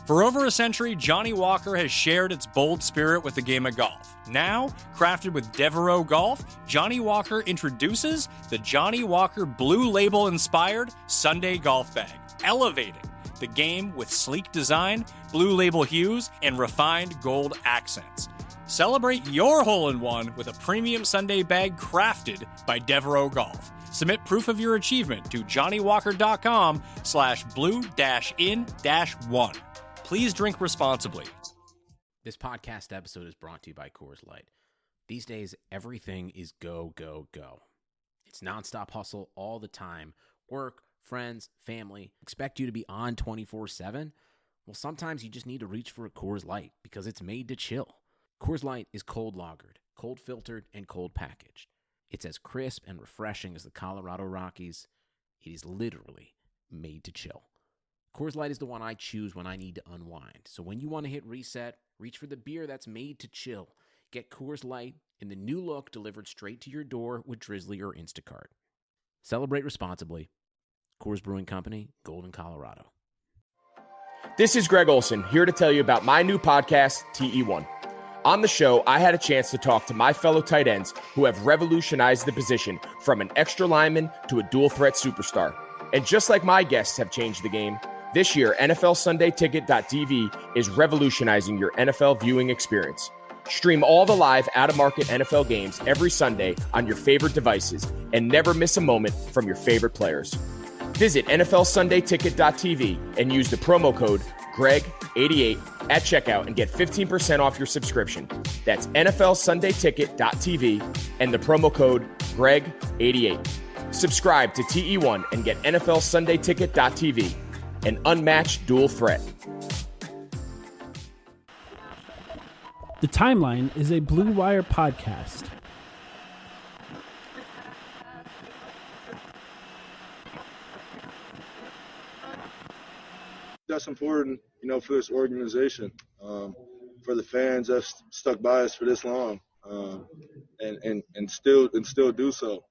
For over a century, Johnny Walker has shared its bold spirit with the game of golf. Now, crafted with Devereaux Golf, Johnny Walker introduces the Johnny Walker Blue Label-inspired Sunday Golf Bag, elevating the game with sleek design, Blue Label hues, and refined gold accents. Celebrate your hole-in-one with a premium Sunday bag crafted by Devereaux Golf. Submit proof of your achievement to johnnywalker.com/blue-in-1. Please drink responsibly. This podcast episode is brought to you by Coors Light. These days, everything is go, go, go. It's nonstop hustle all the time. Work, friends, family, expect you to be on 24/7? Well, sometimes you just need to reach for a Coors Light because it's made to chill. Coors Light is cold lagered, cold filtered, and cold packaged. It's as crisp and refreshing as the Colorado Rockies. It is literally made to chill. Coors Light is the one I choose when I need to unwind. So when you want to hit reset, reach for the beer that's made to chill. Get Coors Light in the new look delivered straight to your door with Drizzly or Instacart. Celebrate responsibly. Coors Brewing Company, Golden, Colorado. This is Greg Olson, here to tell you about my new podcast, TE1. On the show, I had a chance to talk to my fellow tight ends who have revolutionized the position from an extra lineman to a dual threat superstar. And just like my guests have changed the game, this year, NFLSundayTicket.tv is revolutionizing your NFL viewing experience. Stream all the live out-of-market NFL games every Sunday on your favorite devices and never miss a moment from your favorite players. Visit NFLSundayTicket.tv and use the promo code GREG88 at checkout and get 15% off your subscription. That's NFLSundayTicket.tv and the promo code GREG88. Subscribe to TE1 and get NFLSundayTicket.tv. An unmatched dual threat. The Timeline is a Blue Wire podcast. That's important, for this organization, for the fans that's stuck by us for this long, and still do so.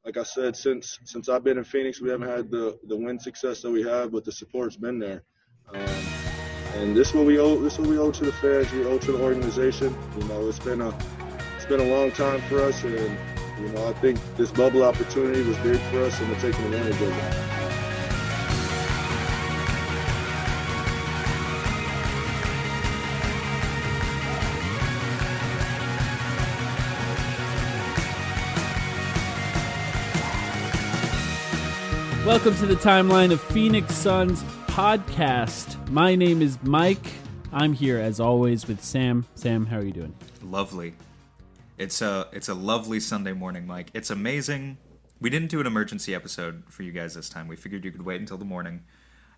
Like I said, since I've been in Phoenix, we haven't had the win success that we have, but the support's been there. And this is what we owe. This is what we owe to the fans. We owe to the organization. It's been a long time for us, and I think this bubble opportunity was big for us, and we're taking advantage of it. Welcome to the Timeline of Phoenix Suns podcast. My name is Mike. I'm here as always with Sam. Sam, how are you doing? Lovely. It's a lovely Sunday morning, Mike. It's amazing. We didn't do an emergency episode for you guys this time. We figured you could wait until the morning.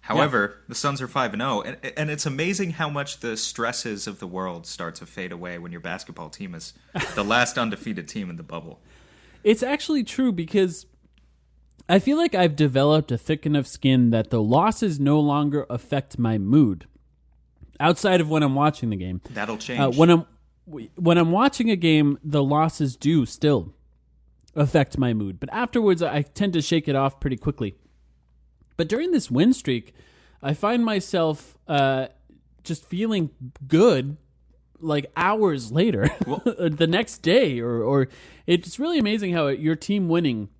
However, The Suns are 5-0, and it's amazing how much the stresses of the world start to fade away when your basketball team is the last undefeated team in the bubble. It's actually true because I feel like I've developed a thick enough skin that the losses no longer affect my mood. Outside of when I'm watching the game, that'll change. When I'm watching a game, the losses do still affect my mood, but afterwards I tend to shake it off pretty quickly. But during this win streak, I find myself just feeling good, like hours later, the next day, or it's really amazing how your team winning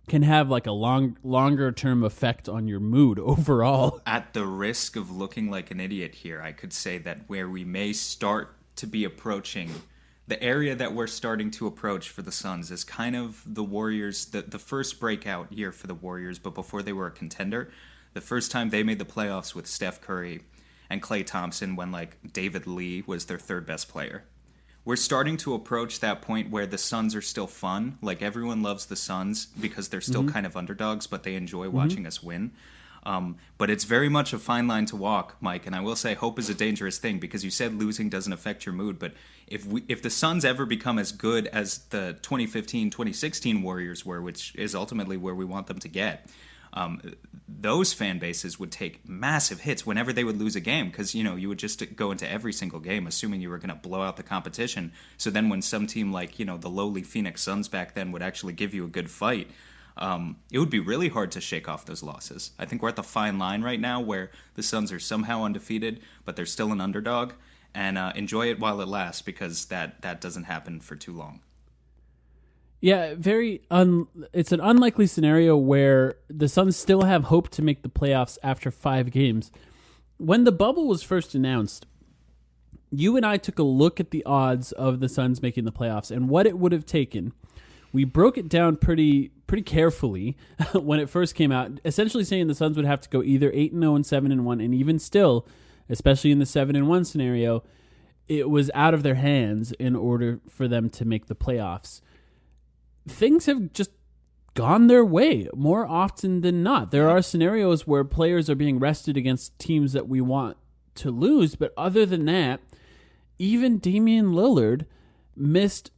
can have like a longer term effect on your mood overall. At the risk of looking like an idiot here, I could say that where we may start to be approaching, the area that we're starting to approach for the Suns is kind of the Warriors, the first breakout year for the Warriors, but before they were a contender. The first time they made the playoffs with Steph Curry and Klay Thompson when David Lee was their third best player. We're starting to approach that point where the Suns are still fun. Everyone loves the Suns because they're still kind of underdogs, but they enjoy watching us win. But it's very much a fine line to walk, Mike. And I will say hope is a dangerous thing because you said losing doesn't affect your mood. But if the Suns ever become as good as the 2015-2016 Warriors were, which is ultimately where we want them to get, those fan bases would take massive hits whenever they would lose a game because, you would just go into every single game assuming you were going to blow out the competition. So then when some team like, the lowly Phoenix Suns back then would actually give you a good fight, it would be really hard to shake off those losses. I think we're at the fine line right now where the Suns are somehow undefeated, but they're still an underdog, and enjoy it while it lasts, because that doesn't happen for too long. Yeah, it's an unlikely scenario where the Suns still have hope to make the playoffs after 5 games. When the bubble was first announced, you and I took a look at the odds of the Suns making the playoffs and what it would have taken. We broke it down pretty carefully when it first came out, essentially saying the Suns would have to go either 8-0 and 7-1, and even still, especially in the 7-1 scenario, it was out of their hands in order for them to make the playoffs. Things have just gone their way more often than not. There are scenarios where players are being rested against teams that we want to lose, but other than that, even Damian Lillard missed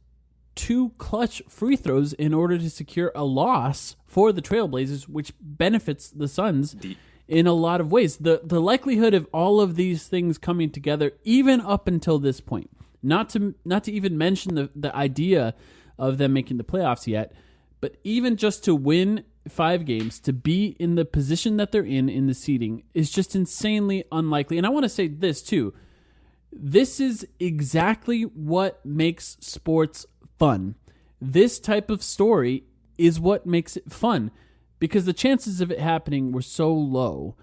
2 clutch free throws in order to secure a loss for the Trailblazers, which benefits the Suns in a lot of ways. The likelihood of all of these things coming together, even up until this point, not to even mention the idea of them making the playoffs yet, but even just to win 5 games, to be in the position that they're in the seeding, is just insanely unlikely. And I want to say this too. This is exactly what makes sports fun. This type of story is what makes it fun, because the chances of it happening were so low.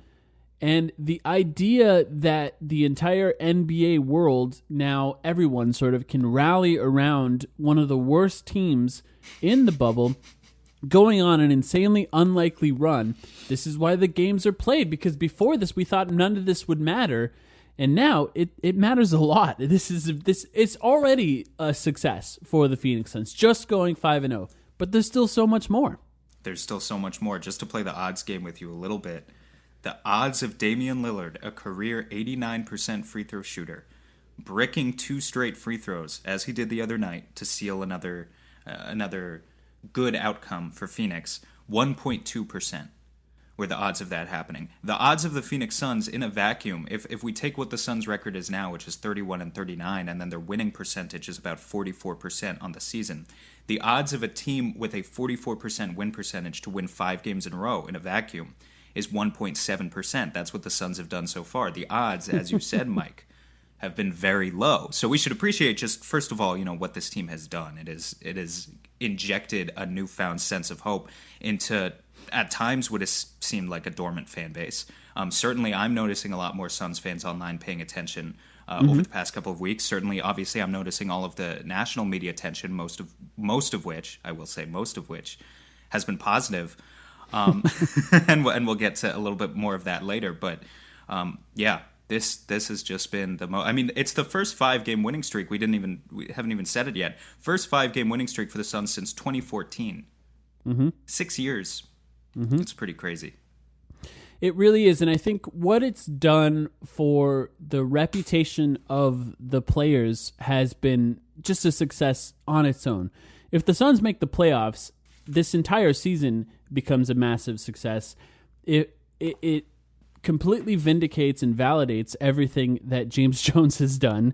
And the idea that the entire NBA world, now everyone sort of can rally around one of the worst teams in the bubble, going on an insanely unlikely run. This is why the games are played, because before this we thought none of this would matter, and now it matters a lot. It's already a success for the Phoenix Suns, just going 5-0, but there's still so much more. There's still so much more. Just to play the odds game with you a little bit, the odds of Damian Lillard, a career 89% free throw shooter, bricking 2 straight free throws, as he did the other night, to seal another good outcome for Phoenix, 1.2% were the odds of that happening. The odds of the Phoenix Suns in a vacuum, if we take what the Suns' record is now, which is 31-39, and then their winning percentage is about 44% on the season, the odds of a team with a 44% win percentage to win 5 games in a row in a vacuum is 1.7%. That's what the Suns have done so far. The odds, as you said, Mike, have been very low. So we should appreciate, just first of all, what this team has done. It is injected a newfound sense of hope into, at times, what has seemed like a dormant fan base. Certainly, I'm noticing a lot more Suns fans online paying attention over the past couple of weeks. Certainly, obviously, I'm noticing all of the national media attention, most of which has been positive. And we'll get to a little bit more of that later. But yeah, this has just been the most. I mean, it's the first 5-game winning streak. We haven't even said it yet. First 5-game winning streak for the Suns since 2014. 6 years. It's pretty crazy. It really is, and I think what it's done for the reputation of the players has been just a success on its own. If the Suns make the playoffs, this entire season becomes a massive success. It completely vindicates and validates everything that James Jones has done.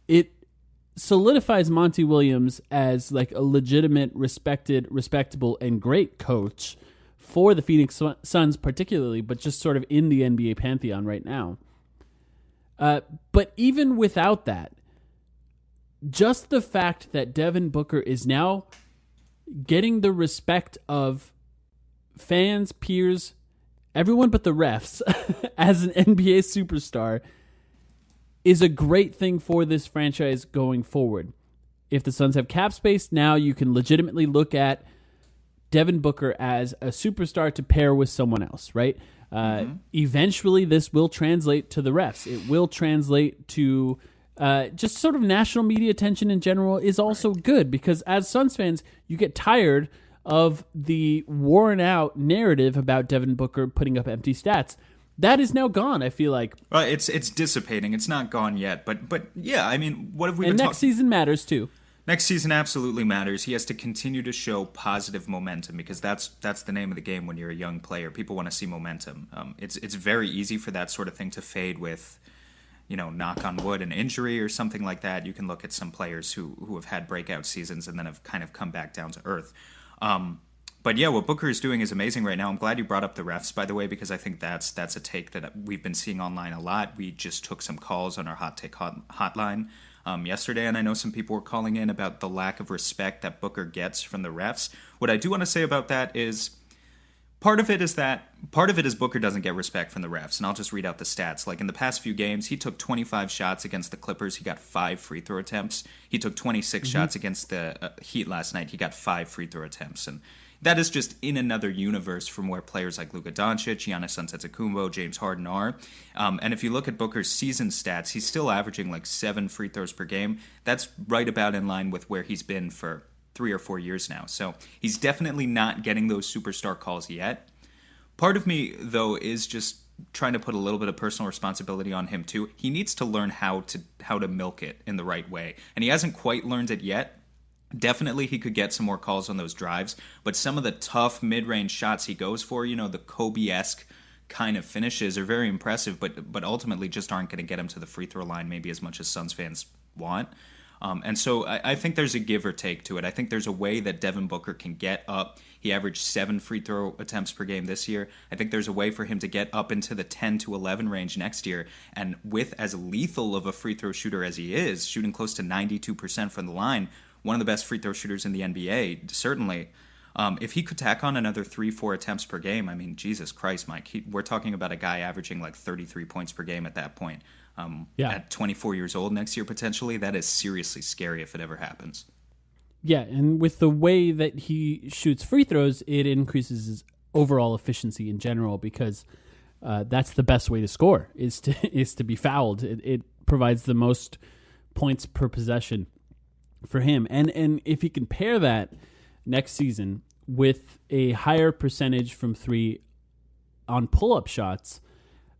It solidifies Monty Williams as like a legitimate, respectable, and great coach for the Phoenix Suns particularly, but just sort of in the NBA pantheon right now. But even without that, just the fact that Devin Booker is now getting the respect of fans, peers, everyone but the refs as an NBA superstar is a great thing for this franchise going forward. If the Suns have cap space, now you can legitimately look at Devin Booker as a superstar to pair with someone else, right? Eventually, this will translate to the refs. It will translate to just sort of national media attention in general is also good, because as Suns fans, you get tired of the worn-out narrative about Devin Booker putting up empty stats. That is now gone, I feel like. It's dissipating. It's not gone yet, but yeah, I mean, what have we been talking? And next season matters too. Next season absolutely matters. He has to continue to show positive momentum, because that's the name of the game when you're a young player. People want to see momentum. It's very easy for that sort of thing to fade with, knock on wood, an injury or something like that. You can look at some players who have had breakout seasons and then have kind of come back down to earth. But yeah, what Booker is doing is amazing right now. I'm glad you brought up the refs, by the way, because I think that's a take that we've been seeing online a lot. We just took some calls on our hot take hotline yesterday, and I know some people were calling in about the lack of respect that Booker gets from the refs. What I do want to say about that is part of it is Booker doesn't get respect from the refs, and I'll just read out the stats. Like in the past few games, he took 25 shots against the Clippers. He got 5 free throw attempts. He took 26 shots against the Heat last night. He got 5 free throw attempts, and that is just in another universe from where players like Luka Doncic, Giannis Antetokounmpo, James Harden are. And if you look at Booker's season stats, he's still averaging like 7 free throws per game. That's right about in line with where he's been for 3 or 4 years now. So he's definitely not getting those superstar calls yet. Part of me, though, is just trying to put a little bit of personal responsibility on him, too. He needs to learn how to milk it in the right way. And he hasn't quite learned it yet. Definitely he could get some more calls on those drives, but some of the tough mid-range shots he goes for, the Kobe-esque kind of finishes are very impressive, but ultimately just aren't going to get him to the free throw line maybe as much as Suns fans want. And so I think there's a give or take to it. I think there's a way that Devin Booker can get up. He averaged 7 free throw attempts per game this year. I think there's a way for him to get up into the 10 to 11 range next year. And with as lethal of a free throw shooter as he is, shooting close to 92% from the line, one of the best free throw shooters in the NBA, certainly. If he could tack on another 3-4 attempts per game, I mean, Jesus Christ, Mike, we're talking about a guy averaging like 33 points per game at that point. At 24 years old next year, potentially, that is seriously scary if it ever happens. Yeah, and with the way that he shoots free throws, it increases his overall efficiency in general because that's the best way to score is to be fouled. It provides the most points per possession for him. And if he can pair that next season with a higher percentage from 3 on pull-up shots,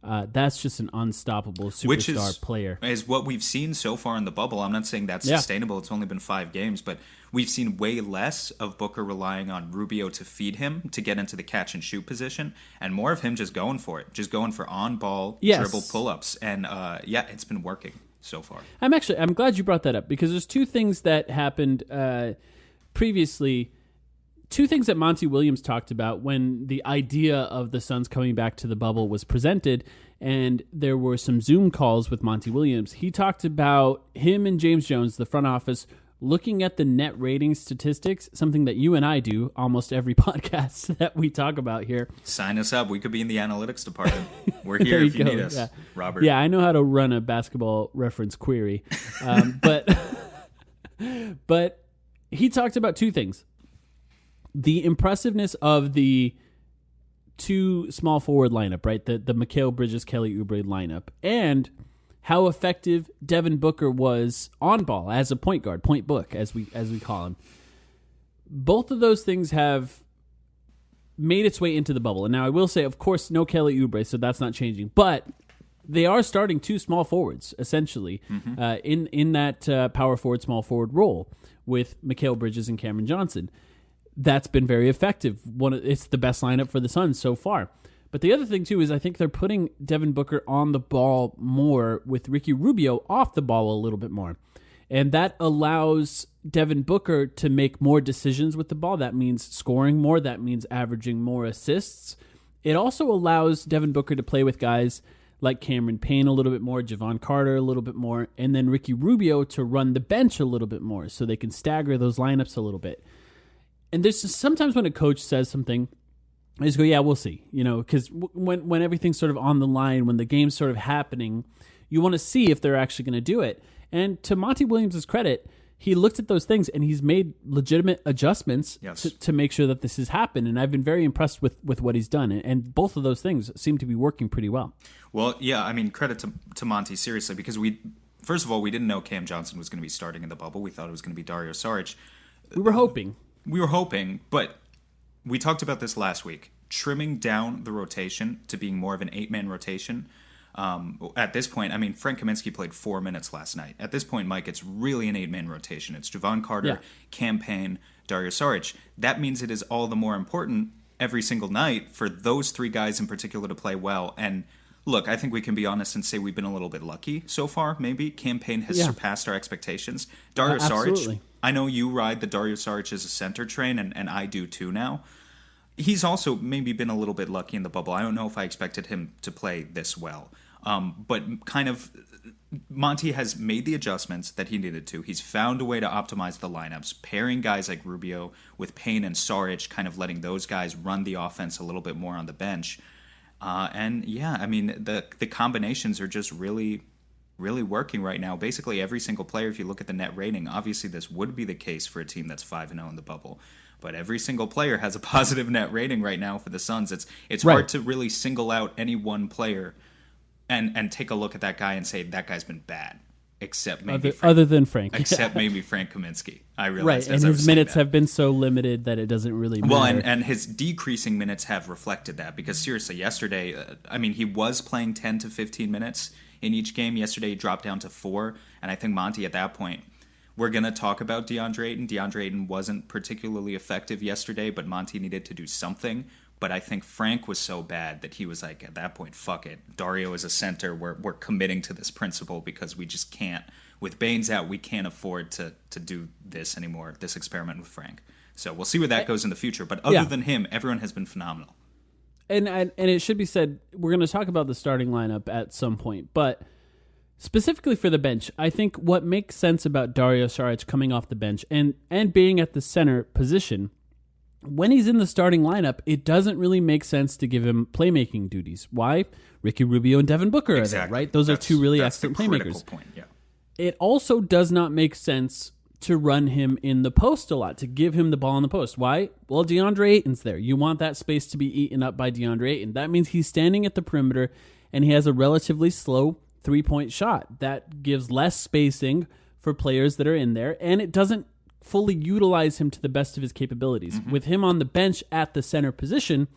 that's just an unstoppable superstar player. Is what we've seen so far in the bubble. I'm not saying that's sustainable. It's only been 5 games, but we've seen way less of Booker relying on Rubio to feed him to get into the catch-and-shoot position, and more of him just going for it, just going for on-ball dribble pull-ups. And, it's been working so far. I'm glad you brought that up because there's 2 things that happened previously. 2 things that Monty Williams talked about when the idea of the Suns coming back to the bubble was presented, and there were some Zoom calls with Monty Williams. He talked about him and James Jones, the front office, looking at the net rating statistics, something that you and I do almost every podcast that we talk about here. Sign us up. We could be in the analytics department. We're here if you need us, Robert. Yeah, I know how to run a basketball reference query. But he talked about 2 things. The impressiveness of the 2 small forward lineup, right? The Mikal Bridges, Kelly Oubre lineup, and how effective Devin Booker was on ball as a point guard, point book, as we call him. Both of those things have made its way into the bubble. And now I will say, of course, no Kelly Oubre, so that's not changing. But they are starting 2 small forwards, essentially, in that power forward, small forward role with Mikal Bridges and Cameron Johnson. That's been very effective. It's the best lineup for the Suns so far. But the other thing, too, is I think they're putting Devin Booker on the ball more with Ricky Rubio off the ball a little bit more. And that allows Devin Booker to make more decisions with the ball. That means scoring more. That means averaging more assists. It also allows Devin Booker to play with guys like Cameron Payne a little bit more, Javon Carter a little bit more, and then Ricky Rubio to run the bench a little bit more so they can stagger those lineups a little bit. And there's sometimes when a coach says something, I just go, yeah, we'll see. Because when everything's sort of on the line, when the game's sort of happening, you want to see if they're actually going to do it. And to Monty Williams' credit, he looked at those things and he's made legitimate adjustments to make sure that this has happened. And I've been very impressed with what he's done. And both of those things seem to be working pretty well. Well, yeah, I mean, credit to Monty, seriously, because first of all, we didn't know Cam Johnson was going to be starting in the bubble. We thought it was going to be Dario Saric. We were hoping, but we talked about this last week. Trimming down the rotation to being more of an 8-man rotation. At this point, I mean, Frank Kaminsky played 4 minutes last night. At this point, Mike, it's really an 8-man rotation. It's Javon Carter, Cam Payne, Dario Saric. That means it is all the more important every single night for those 3 guys in particular to play well. And look, I think we can be honest and say we've been a little bit lucky so far, maybe. Cam Payne has surpassed our expectations. Dario Saric, I know you ride the Dario Saric as a center train, and I do too now. he's also maybe been a little bit lucky in the bubble. I don't know if I expected him to play this well. But kind of Monty has made the adjustments that he needed to. He's found a way to optimize the lineups, pairing guys like Rubio with Payne and Saric, kind of letting those guys run the offense a little bit more on the bench. The combinations are just really, really working right now. Basically, every single player, if you look at the net rating, obviously this would be the case for a team that's 5-0 in the bubble. But every single player has a positive net rating right now for the Suns. It's right. hard to really single out any one player and take a look at that guy and say that guy's been bad, except maybe other than Frank, except maybe Frank Kaminsky. I realize, right, and his minutes have been so limited that it doesn't really matter. Well, and his decreasing minutes have reflected that, because seriously, yesterday, he was playing 10 to 15 minutes in each game. Yesterday, he dropped down to 4, and I think Monty at that point. We're going to talk about DeAndre Ayton. DeAndre Ayton wasn't particularly effective yesterday, but Monty needed to do something. But I think Frank was so bad that he was like, at that point, fuck it. Dario is a center. We're committing to this principle because we just can't. With Baines out, we can't afford to do this anymore, this experiment with Frank. So we'll see where that goes in the future. But other than him, everyone has been phenomenal. And it should be said, we're going to talk about the starting lineup at some point. But specifically for the bench, I think what makes sense about Dario Saric coming off the bench and being at the center position, when he's in the starting lineup, it doesn't really make sense to give him playmaking duties. Why? Ricky Rubio and Devin Booker are there, right? Those are two really excellent playmakers. Point, yeah. It also does not make sense to run him in the post a lot, to give him the ball in the post. Why? Well, DeAndre Ayton's there. You want that space to be eaten up by DeAndre Ayton. That means he's standing at the perimeter, and he has a relatively slow three-point shot. That gives less spacing for players that are in there, and it doesn't fully utilize him to the best of his capabilities. Mm-hmm. With him on the bench at the center position,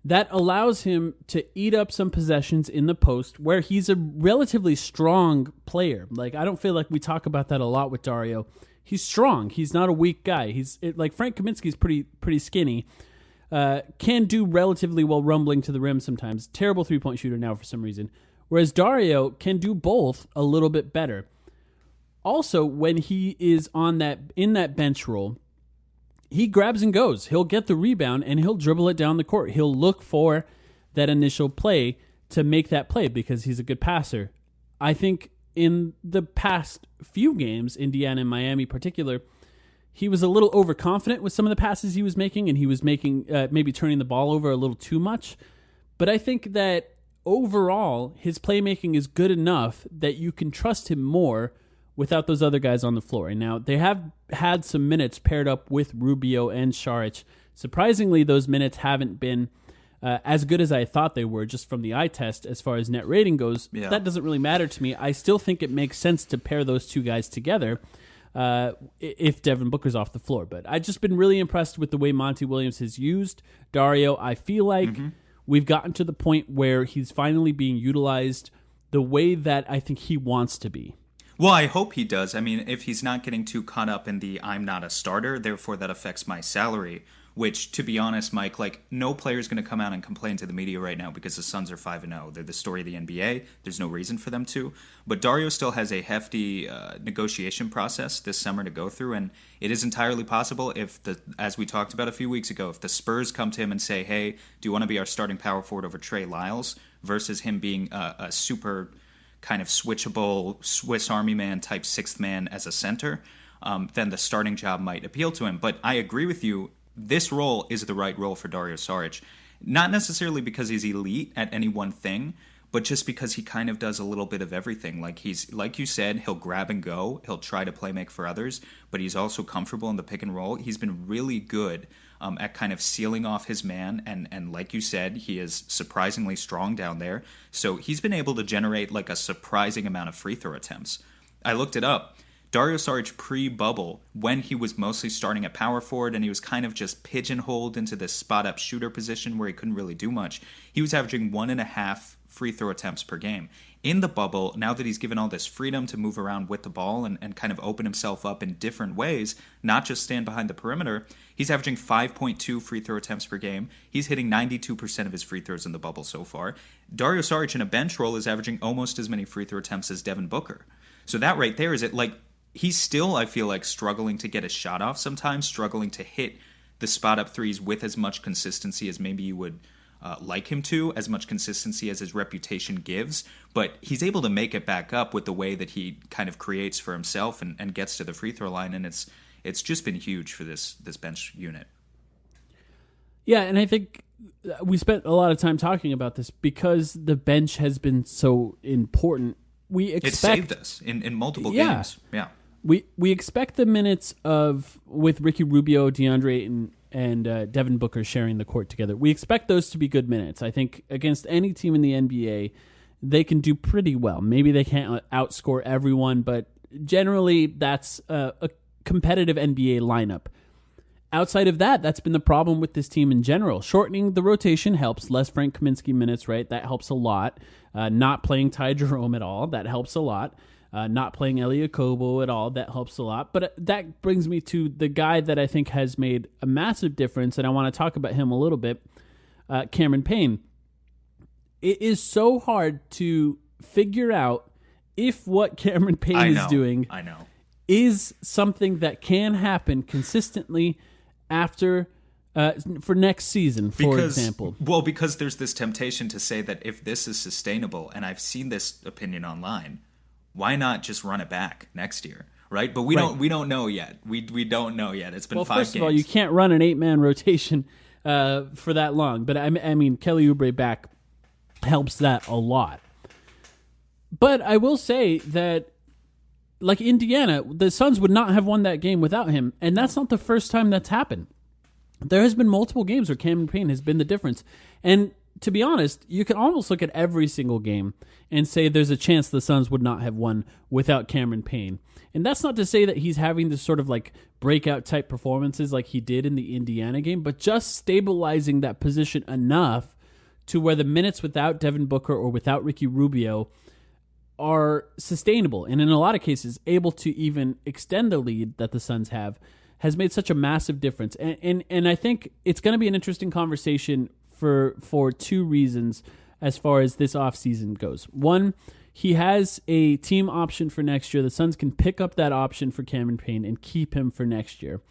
that allows him to eat up some possessions in the post where he's a relatively strong player. Like, I don't feel like we talk about that a lot with Dario. He's strong. He's not a weak guy. Like Frank Kaminsky's pretty skinny. Can do relatively well rumbling to the rim sometimes. Terrible three-point shooter now for some reason. Whereas Dario can do both a little bit better. Also, when he is in that bench role, he grabs and goes. He'll get the rebound and he'll dribble it down the court. He'll look for that initial play to make that play because he's a good passer. I think in the past few games, Indiana and Miami in particular, he was a little overconfident with some of the passes he was making, and he was making maybe turning the ball over a little too much. But I think that overall, his playmaking is good enough that you can trust him more without those other guys on the floor. And now they have had some minutes paired up with Rubio and Saric. Surprisingly, those minutes haven't been as good as I thought they were just from the eye test as far as net rating goes. Yeah. That doesn't really matter to me. I still think it makes sense to pair those two guys together if Devin Booker's off the floor. But I've just been really impressed with the way Monty Williams has used Dario. I feel like we've gotten to the point where he's finally being utilized the way that I think he wants to be. Well, I hope he does. I mean, if he's not getting too caught up in the I'm not a starter, therefore that affects my salary, which, to be honest, Mike, like, no player's going to come out and complain to the media right now because the Suns are 5-0. They're the story of the NBA. There's no reason for them to. But Dario still has a hefty negotiation process this summer to go through, and it is entirely possible if, as we talked about a few weeks ago, if the Spurs come to him and say, hey, do you want to be our starting power forward over Trey Lyles, versus him being a super kind of switchable Swiss Army man type sixth man as a center, then the starting job might appeal to him. But I agree with you. This role is the right role for Dario Saric. Not necessarily because he's elite at any one thing, but just because he kind of does a little bit of everything. Like you said, he'll grab and go. He'll try to play make for others, but he's also comfortable in the pick and roll. He's been really good at kind of sealing off his man, and like you said, he is surprisingly strong down there. So he's been able to generate like a surprising amount of free throw attempts. I looked it up. Dario Saric pre-bubble, when he was mostly starting at power forward and he was kind of just pigeonholed into this spot-up shooter position where he couldn't really do much, he was averaging 1.5 free throw attempts per game. In the bubble, now that he's given all this freedom to move around with the ball and kind of open himself up in different ways, not just stand behind the perimeter, he's averaging 5.2 free throw attempts per game. He's hitting 92% of his free throws in the bubble so far. Dario Saric in a bench role is averaging almost as many free throw attempts as Devin Booker. So that right there is it. Like, he's still, I feel like, struggling to get a shot off sometimes, struggling to hit the spot up threes with as much consistency as maybe you would like him to, as much consistency as his reputation gives, but he's able to make it back up with the way that he kind of creates for himself and gets to the free throw line, and it's just been huge for this bench unit. Yeah, and I think we spent a lot of time talking about this because the bench has been so important. It saved us in multiple games. Yeah. We expect the minutes with Ricky Rubio, DeAndre Ayton, and Devin Booker sharing the court together. We expect those to be good minutes. I think against any team in the NBA, they can do pretty well. Maybe they can't outscore everyone, but generally that's a competitive NBA lineup. Outside of that, that's been the problem with this team in general. Shortening the rotation helps. Less Frank Kaminsky minutes, right? That helps a lot. Not playing Ty Jerome at all, that helps a lot. Not playing Elie Okobo at all, that helps a lot. But that brings me to the guy that I think has made a massive difference, and I want to talk about him a little bit, Cameron Payne. It is so hard to figure out if what Cameron Payne is doing is something that can happen consistently after for next season, for example. Well, because there's this temptation to say that if this is sustainable, and I've seen this opinion online, why not just run it back next year, right? But we don't know yet. We don't know yet. It's been 5 games. Well, first of all, you can't run an 8-man rotation for that long. But I mean, Kelly Oubre back helps that a lot. But I will say that, like Indiana, the Suns would not have won that game without him, and that's not the first time that's happened. There has been multiple games where Cameron Payne has been the difference. And to be honest, you can almost look at every single game and say there's a chance the Suns would not have won without Cameron Payne. And that's not to say that he's having this sort of like breakout type performances like he did in the Indiana game, but just stabilizing that position enough to where the minutes without Devin Booker or without Ricky Rubio are sustainable, and in a lot of cases able to even extend the lead that the Suns have, has made such a massive difference. And I think it's going to be an interesting conversation for 2 reasons as far as this offseason goes. One, he has a team option for next year. The Suns can pick up that option for Cameron Payne and keep him for next year.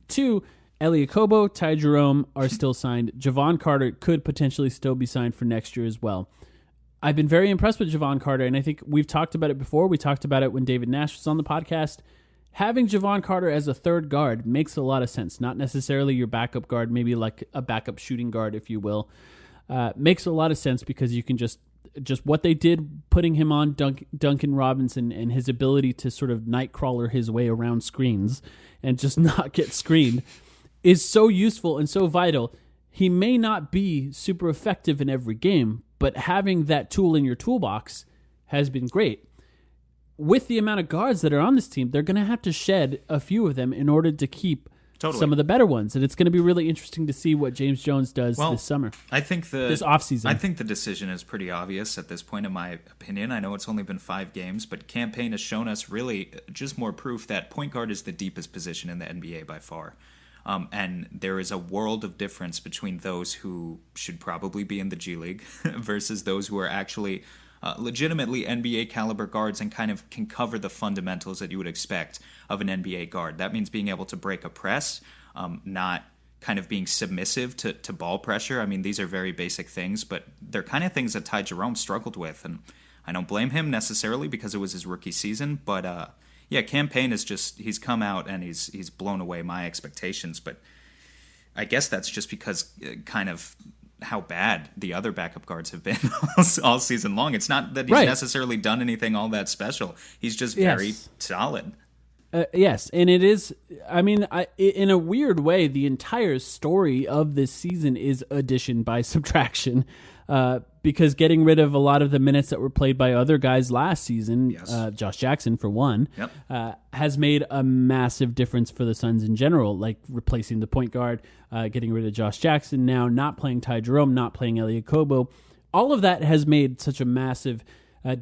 2, Elie Okobo, Ty Jerome are still signed. Javon Carter could potentially still be signed for next year as well. I've been very impressed with Javon Carter, and I think we've talked about it before. We talked about it when David Nash was on the podcast. Having Javon Carter as a third guard makes a lot of sense. Not necessarily your backup guard, maybe like a backup shooting guard, if you will. Makes a lot of sense because you can just what they did, putting him on Duncan Robinson and his ability to sort of nightcrawler his way around screens and just not get screened is so useful and so vital. He may not be super effective in every game, but having that tool in your toolbox has been great. With the amount of guards that are on this team, they're going to have to shed a few of them in order to keep some of the better ones. And it's going to be really interesting to see what James Jones does this summer. I think this offseason. I think the decision is pretty obvious at this point, in my opinion. I know it's only been 5 games, but Cam Payne has shown us really just more proof that point guard is the deepest position in the NBA by far. And there is a world of difference between those who should probably be in the G League versus those who are actually legitimately NBA caliber guards and kind of can cover the fundamentals that you would expect of an NBA guard. That means being able to break a press, not kind of being submissive to ball pressure. I mean, these are very basic things, but they're kind of things that Ty Jerome struggled with. And I don't blame him necessarily because it was his rookie season, but yeah, Cam Payne is he's come out and he's blown away my expectations, but I guess that's just because kind of how bad the other backup guards have been all season long. It's not that he's necessarily done anything all that special. He's just very solid. Yes, and it is, I mean, in a weird way, the entire story of this season is addition by subtraction. Because getting rid of a lot of the minutes that were played by other guys last season, Josh Jackson for one, has made a massive difference for the Suns in general, like replacing the point guard, getting rid of Josh Jackson, now not playing Ty Jerome, not playing Elie Okobo. All of that has made such a massive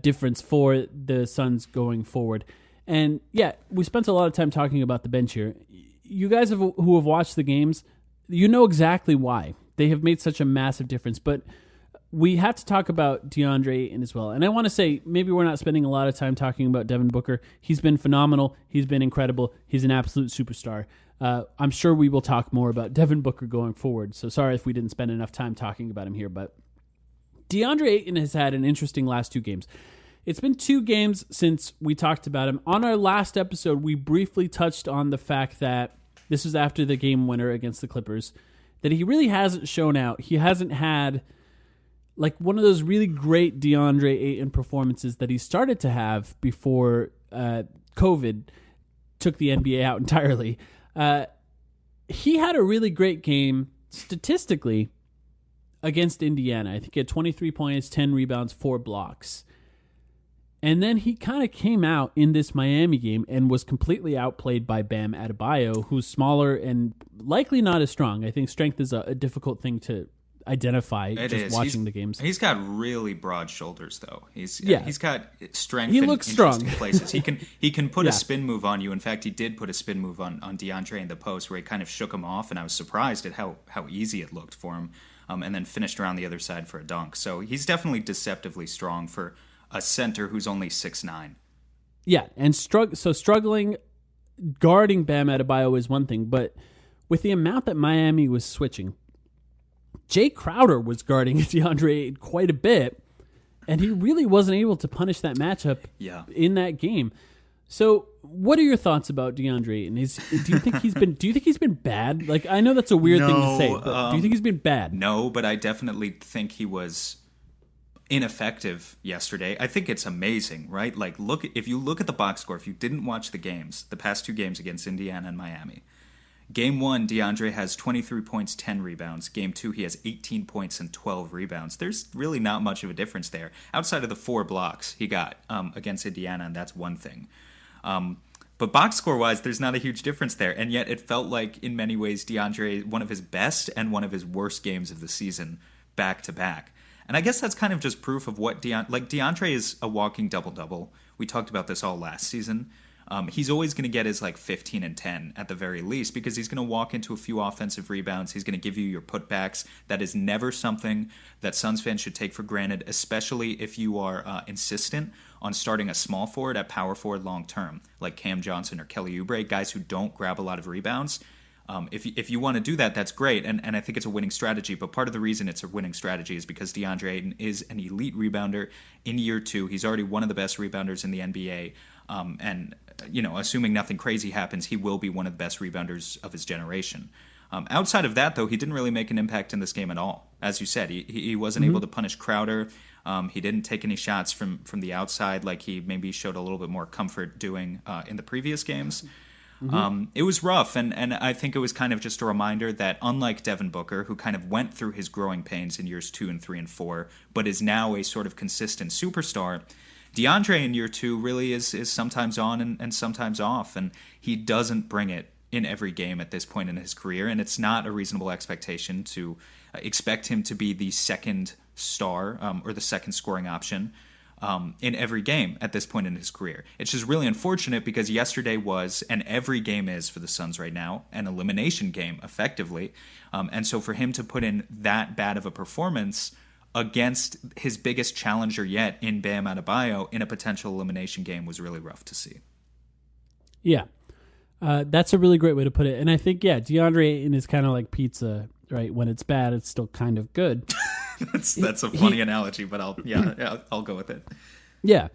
difference for the Suns going forward. And yeah, we spent a lot of time talking about the bench here. You guys who have watched the games, you know exactly why. They have made such a massive difference, but we have to talk about DeAndre Ayton as well. And I want to say, maybe we're not spending a lot of time talking about Devin Booker. He's been phenomenal. He's been incredible. He's an absolute superstar. I'm sure we will talk more about Devin Booker going forward. So sorry if we didn't spend enough time talking about him here. But DeAndre Ayton has had an interesting last 2 games. It's been 2 games since we talked about him. On our last episode, we briefly touched on the fact that this was after the game winner against the Clippers, that he really hasn't shown out. He hasn't had like one of those really great DeAndre Ayton performances that he started to have before COVID took the NBA out entirely. He had a really great game statistically against Indiana. I think he had 23 points, 10 rebounds, 4 blocks. And then he kind of came out in this Miami game and was completely outplayed by Bam Adebayo, who's smaller and likely not as strong. I think strength is a difficult thing to identify watching the games. He's got really broad shoulders, though. He's got strength. He in looks interesting strong. places. He can put a spin move on you. In fact, he did put a spin move on DeAndre in the post where he kind of shook him off, and I was surprised at how easy it looked for him, and then finished around the other side for a dunk. So he's definitely deceptively strong for a center who's only 6'9". Yeah, and struggling guarding Bam Adebayo is one thing, but with the amount that Miami was switching, Jay Crowder was guarding DeAndre quite a bit, and he really wasn't able to punish that matchup in that game. So, what are your thoughts about DeAndre? And do you think he's been bad? Like, I know that's a weird thing to say, but do you think he's been bad? No, but I definitely think he was ineffective yesterday. I think it's amazing, right? Like, if you look at the box score, if you didn't watch the games, the past 2 games against Indiana and Miami, Game 1, DeAndre has 23 points, 10 rebounds. Game 2, he has 18 points and 12 rebounds. There's really not much of a difference there, outside of the 4 blocks he got against Indiana, and that's one thing. But box score-wise, there's not a huge difference there, and yet it felt like, in many ways, DeAndre, one of his best and one of his worst games of the season, back-to-back. And I guess that's kind of just proof of what DeAndre is a walking double-double. We talked about this all last season. He's always going to get his 15 and 10 at the very least, because he's going to walk into a few offensive rebounds. He's going to give you your putbacks. That is never something that Suns fans should take for granted, especially if you are insistent on starting a small forward at power forward long term, like Cam Johnson or Kelly Oubre, guys who don't grab a lot of rebounds. If you want to do that, that's great, and I think it's a winning strategy. But part of the reason it's a winning strategy is because DeAndre Ayton is an elite rebounder in year 2. He's already one of the best rebounders in the NBA, and assuming nothing crazy happens, he will be one of the best rebounders of his generation. Outside of that, though, he didn't really make an impact in this game at all. As you said, he wasn't able to punish Crowder. He didn't take any shots from the outside like he maybe showed a little bit more comfort doing in the previous games. It was rough, and I think it was kind of just a reminder that unlike Devin Booker, who kind of went through his growing pains in years 2 and 3 and 4, but is now a sort of consistent superstar, DeAndre in year 2 really is sometimes on and sometimes off, and he doesn't bring it in every game at this point in his career, and it's not a reasonable expectation to expect him to be the second star or the second scoring option in every game at this point in his career. It's just really unfortunate because yesterday was, and every game is for the Suns right now, an elimination game, effectively. And so for him to put in that bad of a performance against his biggest challenger yet in Bam Adebayo in a potential elimination game was really rough to see. Yeah. That's a really great way to put it. And I think, DeAndre Ayton is kind of like pizza, right? When it's bad, it's still kind of good. That's a funny analogy, but I'll go with it. Yeah.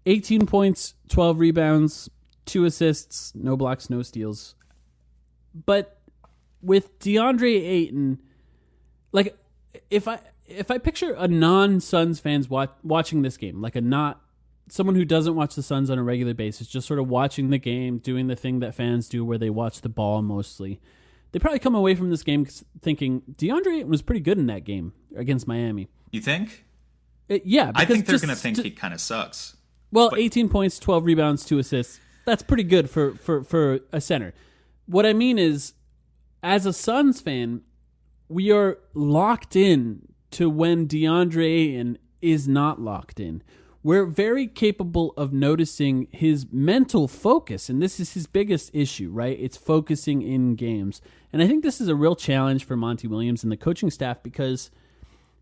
18 points, 12 rebounds, 2 assists, no blocks, no steals. But with DeAndre Ayton, like if I picture a non-Suns fans watching this game, like someone who doesn't watch the Suns on a regular basis, just sort of watching the game, doing the thing that fans do where they watch the ball mostly, they probably come away from this game thinking DeAndre Ayton was pretty good in that game against Miami. You think? Yeah. I think they're going to think he kind of sucks. Well, 18 points, 12 rebounds, 2 assists. That's pretty good for a center. What I mean is, as a Suns fan, we are locked in to when DeAndre Ayton is not locked in. We're very capable of noticing his mental focus, and this is his biggest issue, right? It's focusing in games. And I think this is a real challenge for Monty Williams and the coaching staff because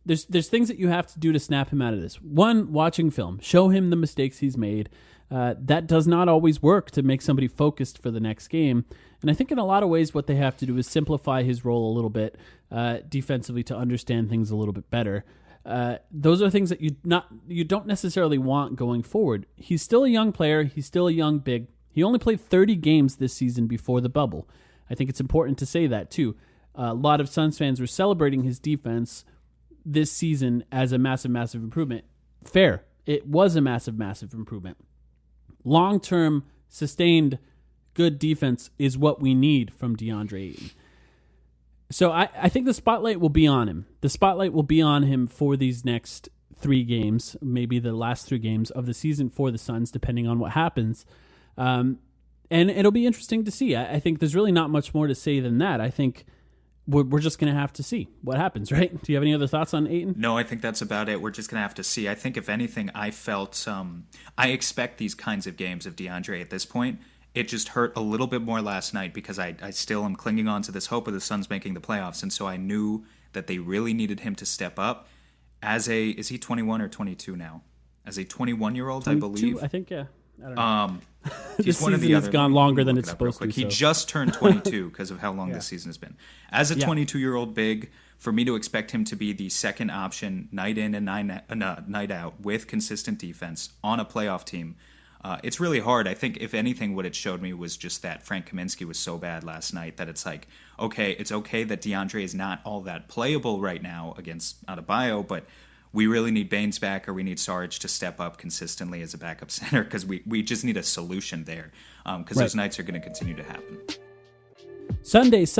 there's things that you have to do to snap him out of this. One, watching film. Show him the mistakes he's made. That does not always work to make somebody focused for the next game. And I think in a lot of ways what they have to do is simplify his role a little bit defensively to understand things a little bit better. Those are things that you don't necessarily want going forward. He's still a young player. He's still a young big. He only played 30 games this season before the bubble. I think it's important to say that too. A lot of Suns fans were celebrating his defense this season as a massive, massive improvement. Fair. It was a massive, massive improvement. Long-term, sustained, good defense is what we need from DeAndre Ayton. So I think the spotlight will be on him. The spotlight will be on him for these next 3 games, maybe the last 3 games of the season for the Suns, depending on what happens. And it'll be interesting to see. I think there's really not much more to say than that. I think we're just going to have to see what happens, right? Do you have any other thoughts on Ayton? No, I think that's about it. We're just going to have to see. I think, if anything, I felt I expect these kinds of games of DeAndre at this point. It just hurt a little bit more last night because I still am clinging on to this hope of the Suns making the playoffs, and so I knew that they really needed him to step up. Is he 21 or 22 now? As a 21-year-old, I believe. I think, yeah. I don't know. He's this one season of the has other, gone longer than it's supposed to. He So. just turned 22 because of how long this season has been. As a 22-year-old big, for me to expect him to be the second option night in and night out with consistent defense on a playoff team, it's really hard. I think, if anything, what it showed me was just that Frank Kaminsky was so bad last night that it's like, okay, it's okay that DeAndre is not all that playable right now against Adebayo, but we really need Baines back, or we need Sarge to step up consistently as a backup center, because we just need a solution there, because those nights are going to continue to happen. Sundays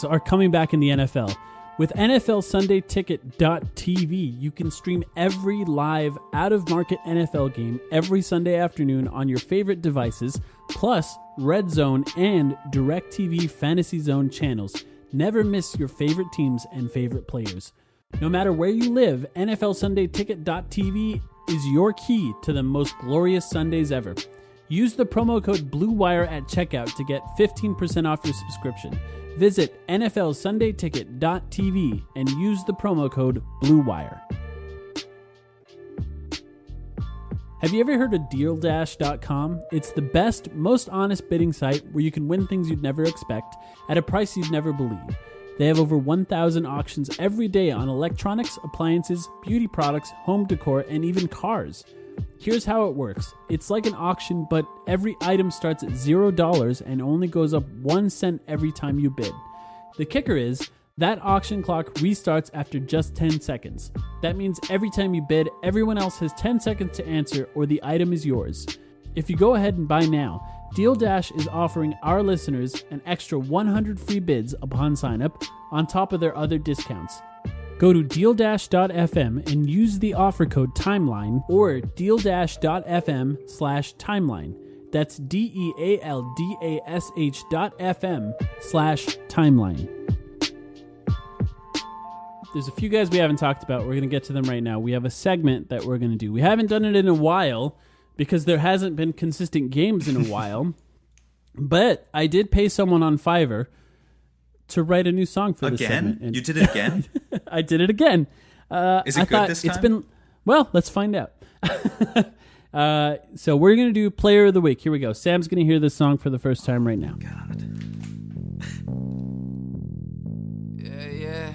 are coming back in the NFL. With NFLSundayTicket.tv, you can stream every live, out-of-market NFL game every Sunday afternoon on your favorite devices, plus Red Zone and DirecTV Fantasy Zone channels. Never miss your favorite teams and favorite players. No matter where you live, NFLSundayTicket.tv is your key to the most glorious Sundays ever. Use the promo code BLUEWIRE at checkout to get 15% off your subscription. Visit NFLSundayTicket.tv and use the promo code BLUEWIRE. Have you ever heard of DealDash.com? It's the best, most honest bidding site where you can win things you'd never expect at a price you'd never believe. They have over 1,000 auctions every day on electronics, appliances, beauty products, home decor, and even cars. Here's how it works. It's like an auction, but every item starts at $0 and only goes up 1 cent every time you bid. The kicker is, that auction clock restarts after just 10 seconds. That means every time you bid, everyone else has 10 seconds to answer or the item is yours. If you go ahead and buy now, Deal Dash is offering our listeners an extra 100 free bids upon sign-up on top of their other discounts. Go to DealDash.fm and use the offer code TIMELINE or DealDash.fm/timeline. That's DealDash.fm/timeline. There's a few guys we haven't talked about. We're going to get to them right now. We have a segment that we're going to do. We haven't done it in a while because there hasn't been consistent games in a while. But I did pay someone on Fiverr to write a new song for this segment. Again? You did it again? I did it again. Is it good this time? Well, let's find out. So we're going to do Player of the Week. Here we go. Sam's going to hear this song for the first time right now. God. Yeah.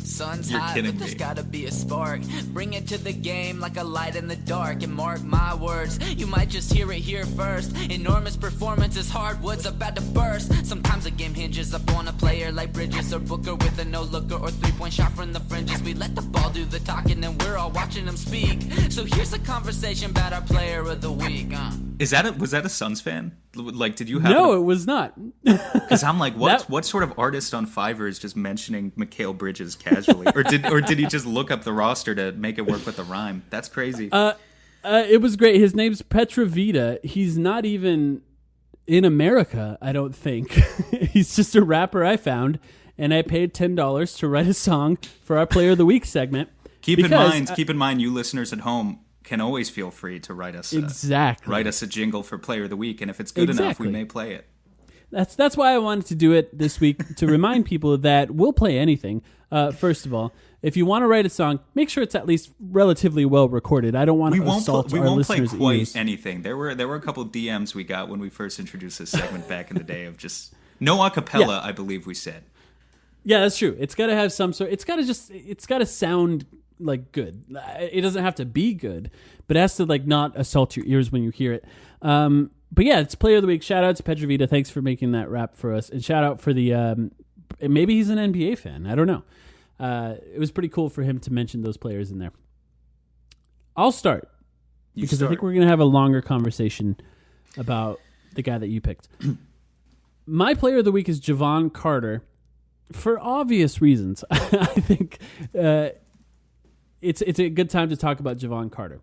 Sun's You're hot, kidding but there's me. gotta be a spark. Bring it to the game like a light in the dark. And mark my words, you might just hear it here first. Enormous performances, hardwood's about to burst. Sometimes a game hinges up on a player like Bridges or Booker with a no-looker or three-point shot from the fringes. We let the ball do the talking and we're all watching them speak. So here's a conversation about our Player of the Week. Was that a Suns fan? Like, did you have? No, it was not. Because I'm like, what sort of artist on Fiverr is just mentioning Mikal Bridges casually, or did he just look up the roster to make it work with the rhyme? That's crazy. It was great. His name's Petravita. He's not even in America, I don't think. He's just a rapper I found, and I paid $10 to write a song for our Player of the Week segment. Keep in mind, you listeners at home can always feel free to write us write us a jingle for Player of the Week, and if it's good enough, we may play it. That's why I wanted to do it this week, to remind people that we'll play anything, first of all. if you want to write a song, make sure it's at least relatively well recorded. I don't want to assault our listeners' play quite ears. anything. There were a couple of DMs we got when we first introduced this segment back in the day of just no acapella. I believe we said. Yeah, that's true. It's got to have some sort. It's got to sound like good. It doesn't have to be good, but it has to like not assault your ears when you hear it. But yeah, it's Player of the Week. Shout out to Petrovita. Thanks for making that rap for us, and shout out for the. Maybe he's an NBA fan. I don't know. It was pretty cool for him to mention those players in there. I'll start because I think we're going to have a longer conversation about the guy that you picked. My player of the week is Javon Carter for obvious reasons. I think it's a good time to talk about Javon Carter.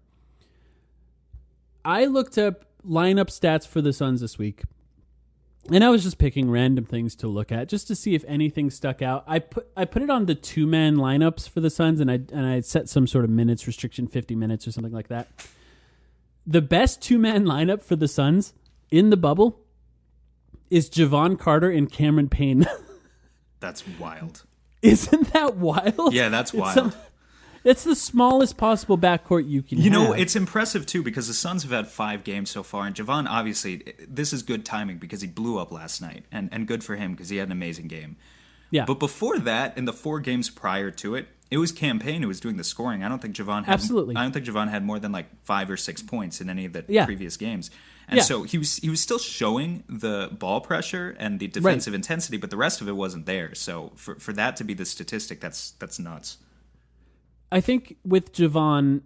I looked up lineup stats for the Suns this week. And I was just picking random things to look at just to see if anything stuck out. I put it on the 2-man lineups for the Suns, and I set some sort of minutes restriction, 50 minutes or something like that. The best 2-man lineup for the Suns in the bubble is Javon Carter and Cameron Payne. That's wild. Isn't that wild? Yeah, that's wild. It's the smallest possible backcourt you can have. You know, it's impressive, too, because the Suns have had 5 games so far, and Javon, obviously, this is good timing because he blew up last night, and good for him because he had an amazing game. Yeah. But before that, in the 4 games prior to it, it was Cam Payne who was doing the scoring. I don't think Javon had more than like 5 or 6 points in any of the previous games. And so he was still showing the ball pressure and the defensive intensity, but the rest of it wasn't there. So for that to be the statistic, that's nuts. I think with Javon,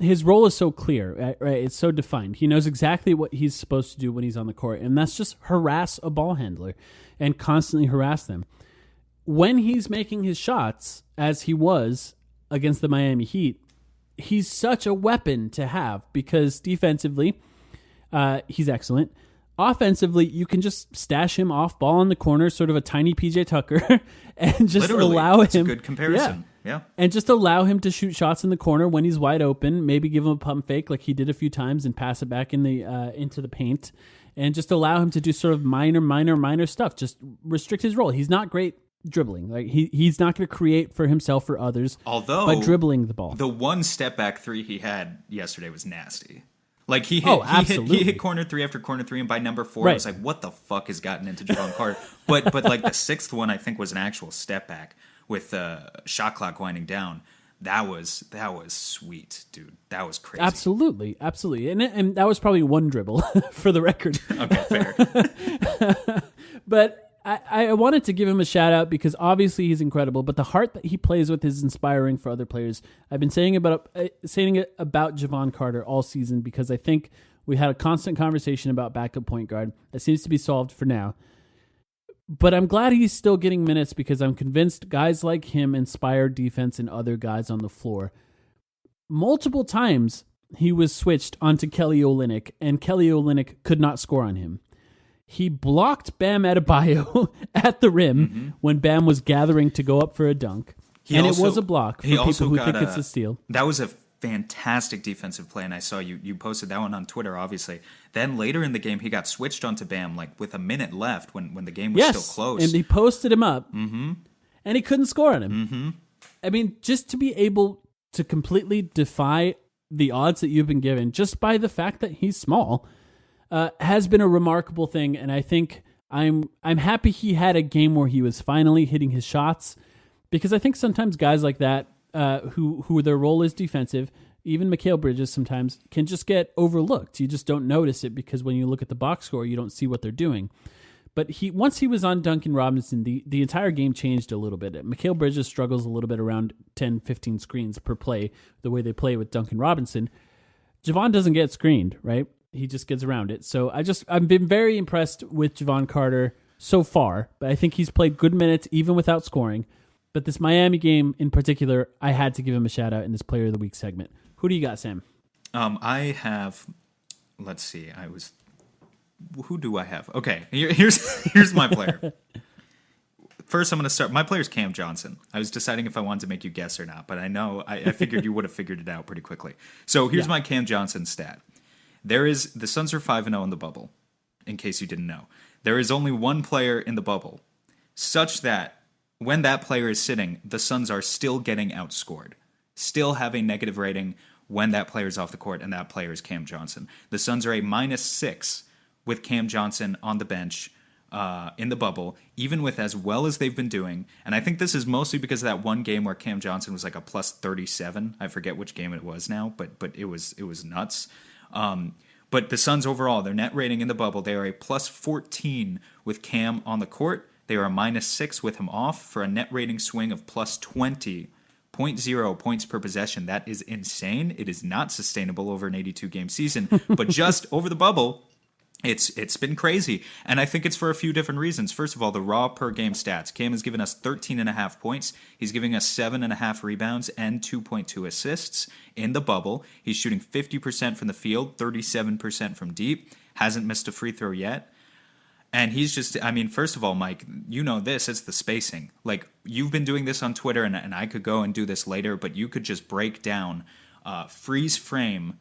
his role is so clear, right? It's so defined. He knows exactly what he's supposed to do when he's on the court, and that's just harass a ball handler and constantly harass them. When he's making his shots, as he was against the Miami Heat, he's such a weapon to have because defensively, he's excellent. Offensively, you can just stash him off ball in the corner, sort of a tiny PJ Tucker, and just allow that's him. A good comparison. Yeah. And just allow him to shoot shots in the corner when he's wide open. Maybe give him a pump fake like he did a few times and pass it back in the into the paint, and just allow him to do sort of minor stuff. Just restrict his role. He's not great dribbling. Like he's not going to create for himself or others. Although by dribbling the ball, the one step back 3 he had yesterday was nasty. Like he hit corner 3 after corner 3, and by number 4, I was like, "What the fuck has gotten into Javon Carter?" But like the 6th one, I think was an actual step back with shot clock winding down. That was sweet, dude. That was crazy. Absolutely, and that was probably one dribble for the record. Okay, fair. But I wanted to give him a shout out because obviously he's incredible, but the heart that he plays with is inspiring for other players. I've been saying it about Javon Carter all season because I think we had a constant conversation about backup point guard. That seems to be solved for now. But I'm glad he's still getting minutes because I'm convinced guys like him inspire defense and other guys on the floor. Multiple times he was switched onto Kelly Olynyk, and Kelly Olynyk could not score on him. He blocked Bam Adebayo at the rim when Bam was gathering to go up for a dunk. It was a block for people who think it's a steal. That was a fantastic defensive play, and I saw you posted that one on Twitter, obviously. Then later in the game, he got switched onto Bam like with a minute left when the game was still close. And he posted him up, and he couldn't score on him. Mm-hmm. I mean, just to be able to completely defy the odds that you've been given just by the fact that he's small has been a remarkable thing, and I think I'm happy he had a game where he was finally hitting his shots, because I think sometimes guys like that who their role is defensive, even Mikal Bridges sometimes, can just get overlooked. You just don't notice it because when you look at the box score, you don't see what they're doing. But once he was on Duncan Robinson, the entire game changed a little bit. Mikal Bridges struggles a little bit around 10, 15 screens per play, the way they play with Duncan Robinson. Javon doesn't get screened, right? He just gets around it. So I've been very impressed with Javon Carter so far, but I think he's played good minutes even without scoring. But this Miami game in particular, I had to give him a shout out in this Player of the Week segment. Who do you got, Sam? I have, let's see, who do I have? Okay, here's my player. First, I'm going to start. My player's Cam Johnson. I was deciding if I wanted to make you guess or not, but I figured you would have figured it out pretty quickly. So here's my Cam Johnson stat. The Suns are 5-0 in the bubble, in case you didn't know. There is only one player in the bubble, such that when that player is sitting, the Suns are still getting outscored, still have a negative rating when that player is off the court, and that player is Cam Johnson. The Suns are a -6 with Cam Johnson on the bench in the bubble, even with as well as they've been doing. And I think this is mostly because of that one game where Cam Johnson was like a +37. I forget which game it was now, but it was nuts. But the Suns overall, their net rating in the bubble, they are a +14 with Cam on the court. They are a -6 with him off for a net rating swing of +20.0 points per possession. That is insane. It is not sustainable over an 82-game season, but just over the bubble, it's been crazy. And I think it's for a few different reasons. First of all, the raw per-game stats. Cam has given us 13.5 points. He's giving us 7.5 rebounds and 2.2 assists in the bubble. He's shooting 50% from the field, 37% from deep. Hasn't missed a free throw yet. And he's just, I mean, first of all, Mike, you know this, it's the spacing. Like, you've been doing this on Twitter, and I could go and do this later, but you could just break down, freeze frame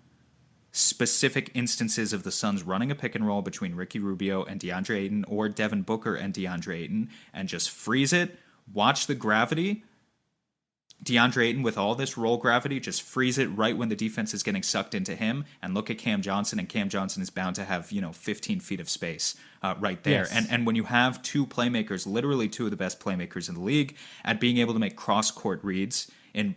specific instances of the Suns running a pick and roll between Ricky Rubio and DeAndre Ayton, or Devin Booker and DeAndre Ayton, and just freeze it, watch the gravity. DeAndre Ayton, with all this roll gravity, just freeze it right when the defense is getting sucked into him, and look at Cam Johnson, and Cam Johnson is bound to have, 15 feet of space right there. Yes. And when you have two playmakers, literally two of the best playmakers in the league, at being able to make cross-court reads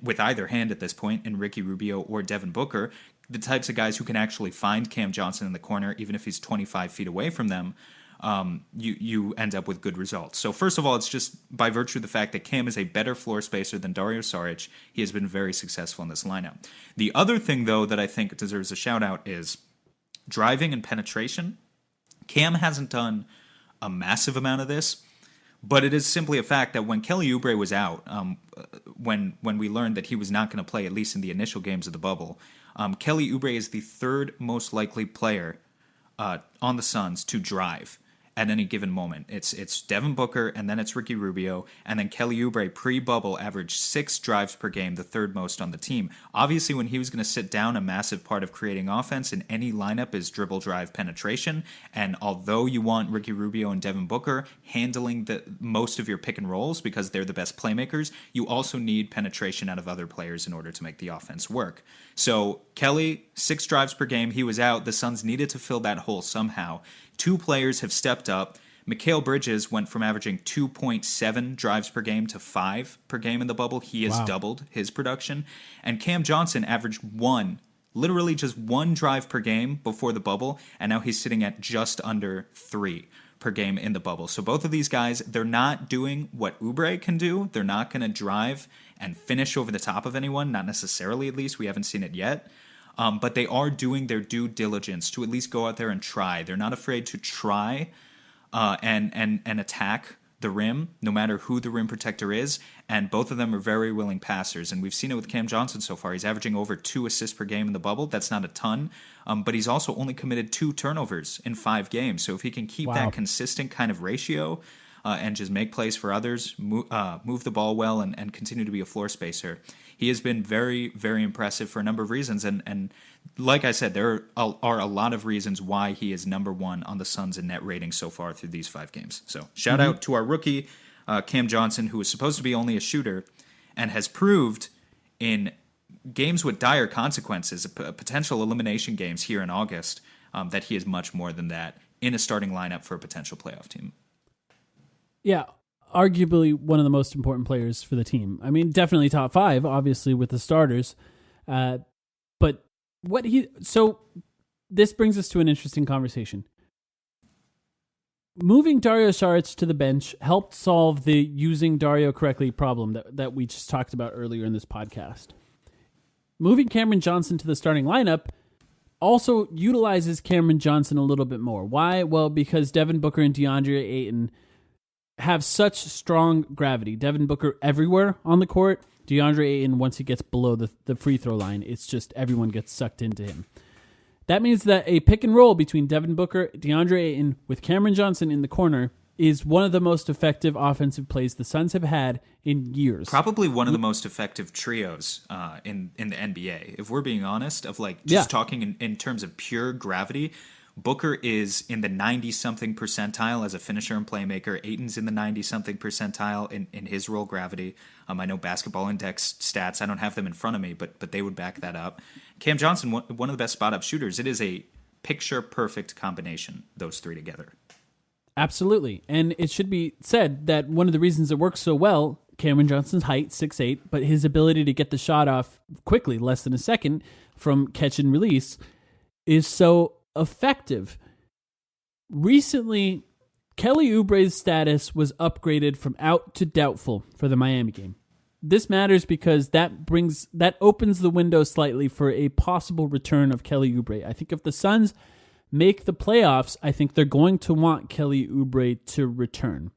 with either hand at this point, in Ricky Rubio or Devin Booker, the types of guys who can actually find Cam Johnson in the corner, even if he's 25 feet away from them, you end up with good results. So first of all, it's just by virtue of the fact that Cam is a better floor spacer than Dario Saric. He has been very successful in this lineup. The other thing, though, that I think deserves a shout-out is driving and penetration. Cam hasn't done a massive amount of this, but it is simply a fact that when Kelly Oubre was out, when we learned that he was not going to play, at least in the initial games of the bubble, Kelly Oubre is the third most likely player on the Suns to drive at any given moment. It's Devin Booker, and then it's Ricky Rubio, and then Kelly Oubre pre-bubble averaged 6 drives per game, the third most on the team. Obviously, when he was going to sit down, a massive part of creating offense in any lineup is dribble, drive, penetration, and although you want Ricky Rubio and Devin Booker handling most of your pick and rolls because they're the best playmakers, you also need penetration out of other players in order to make the offense work. So Kelly, 6 drives per game, he was out. The Suns needed to fill that hole somehow. 2 players have stepped up. Mikal Bridges went from averaging 2.7 drives per game to 5 per game in the bubble. He has doubled his production. And Cam Johnson averaged 1, literally just 1 drive per game before the bubble, and now he's sitting at just under 3 per game in the bubble. So both of these guys, they're not doing what Oubre can do. They're not going to drive and finish over the top of anyone, not necessarily at least. We haven't seen it yet. But they are doing their due diligence to at least go out there and try. They're not afraid to try and attack the rim, no matter who the rim protector is. And both of them are very willing passers. And we've seen it with Cam Johnson so far. He's averaging over 2 assists per game in the bubble. That's not a ton. But he's also only committed 2 turnovers in 5 games. So if he can keep that consistent kind of ratio and just make plays for others, move the ball well, and continue to be a floor spacer, he has been very, very impressive for a number of reasons. And like I said, there are a lot of reasons why he is number 1 on the Suns in net rating so far through these 5 games. So shout out to our rookie, Cam Johnson, who is supposed to be only a shooter and has proved in games with dire consequences, potential elimination games here in August, that he is much more than that in a starting lineup for a potential playoff team. Yeah, arguably one of the most important players for the team. I mean, definitely top 5, obviously, with the starters. But so this brings us to an interesting conversation. Moving Dario Saric to the bench helped solve the using Dario correctly problem that we just talked about earlier in this podcast. Moving Cameron Johnson to the starting lineup also utilizes Cameron Johnson a little bit more. Why? Well, because Devin Booker and DeAndre Ayton have such strong gravity. Devin Booker everywhere on the court. DeAndre Ayton, once he gets below the free throw line, it's just everyone gets sucked into him. That means that a pick and roll between Devin Booker, DeAndre Ayton, with Cameron Johnson in the corner is one of the most effective offensive plays the Suns have had in years. Probably one of the most effective trios in the NBA. If we're being honest, of like just talking in terms of pure gravity, Booker is in the 90-something percentile as a finisher and playmaker. Ayton's in the 90-something percentile in his role gravity. I know Basketball Index stats. I don't have them in front of me, but they would back that up. Cam Johnson, one of the best spot-up shooters. It is a picture-perfect combination, those three together. Absolutely. And it should be said that one of the reasons it works so well, Cameron Johnson's height, 6'8", but his ability to get the shot off quickly, less than a second, from catch and release, is so effective. Recently, Kelly Oubre's status was upgraded from out to doubtful for the Miami game. This matters because that opens the window slightly for a possible return of Kelly Oubre. I think if the Suns make the playoffs, I think they're going to want Kelly Oubre to return.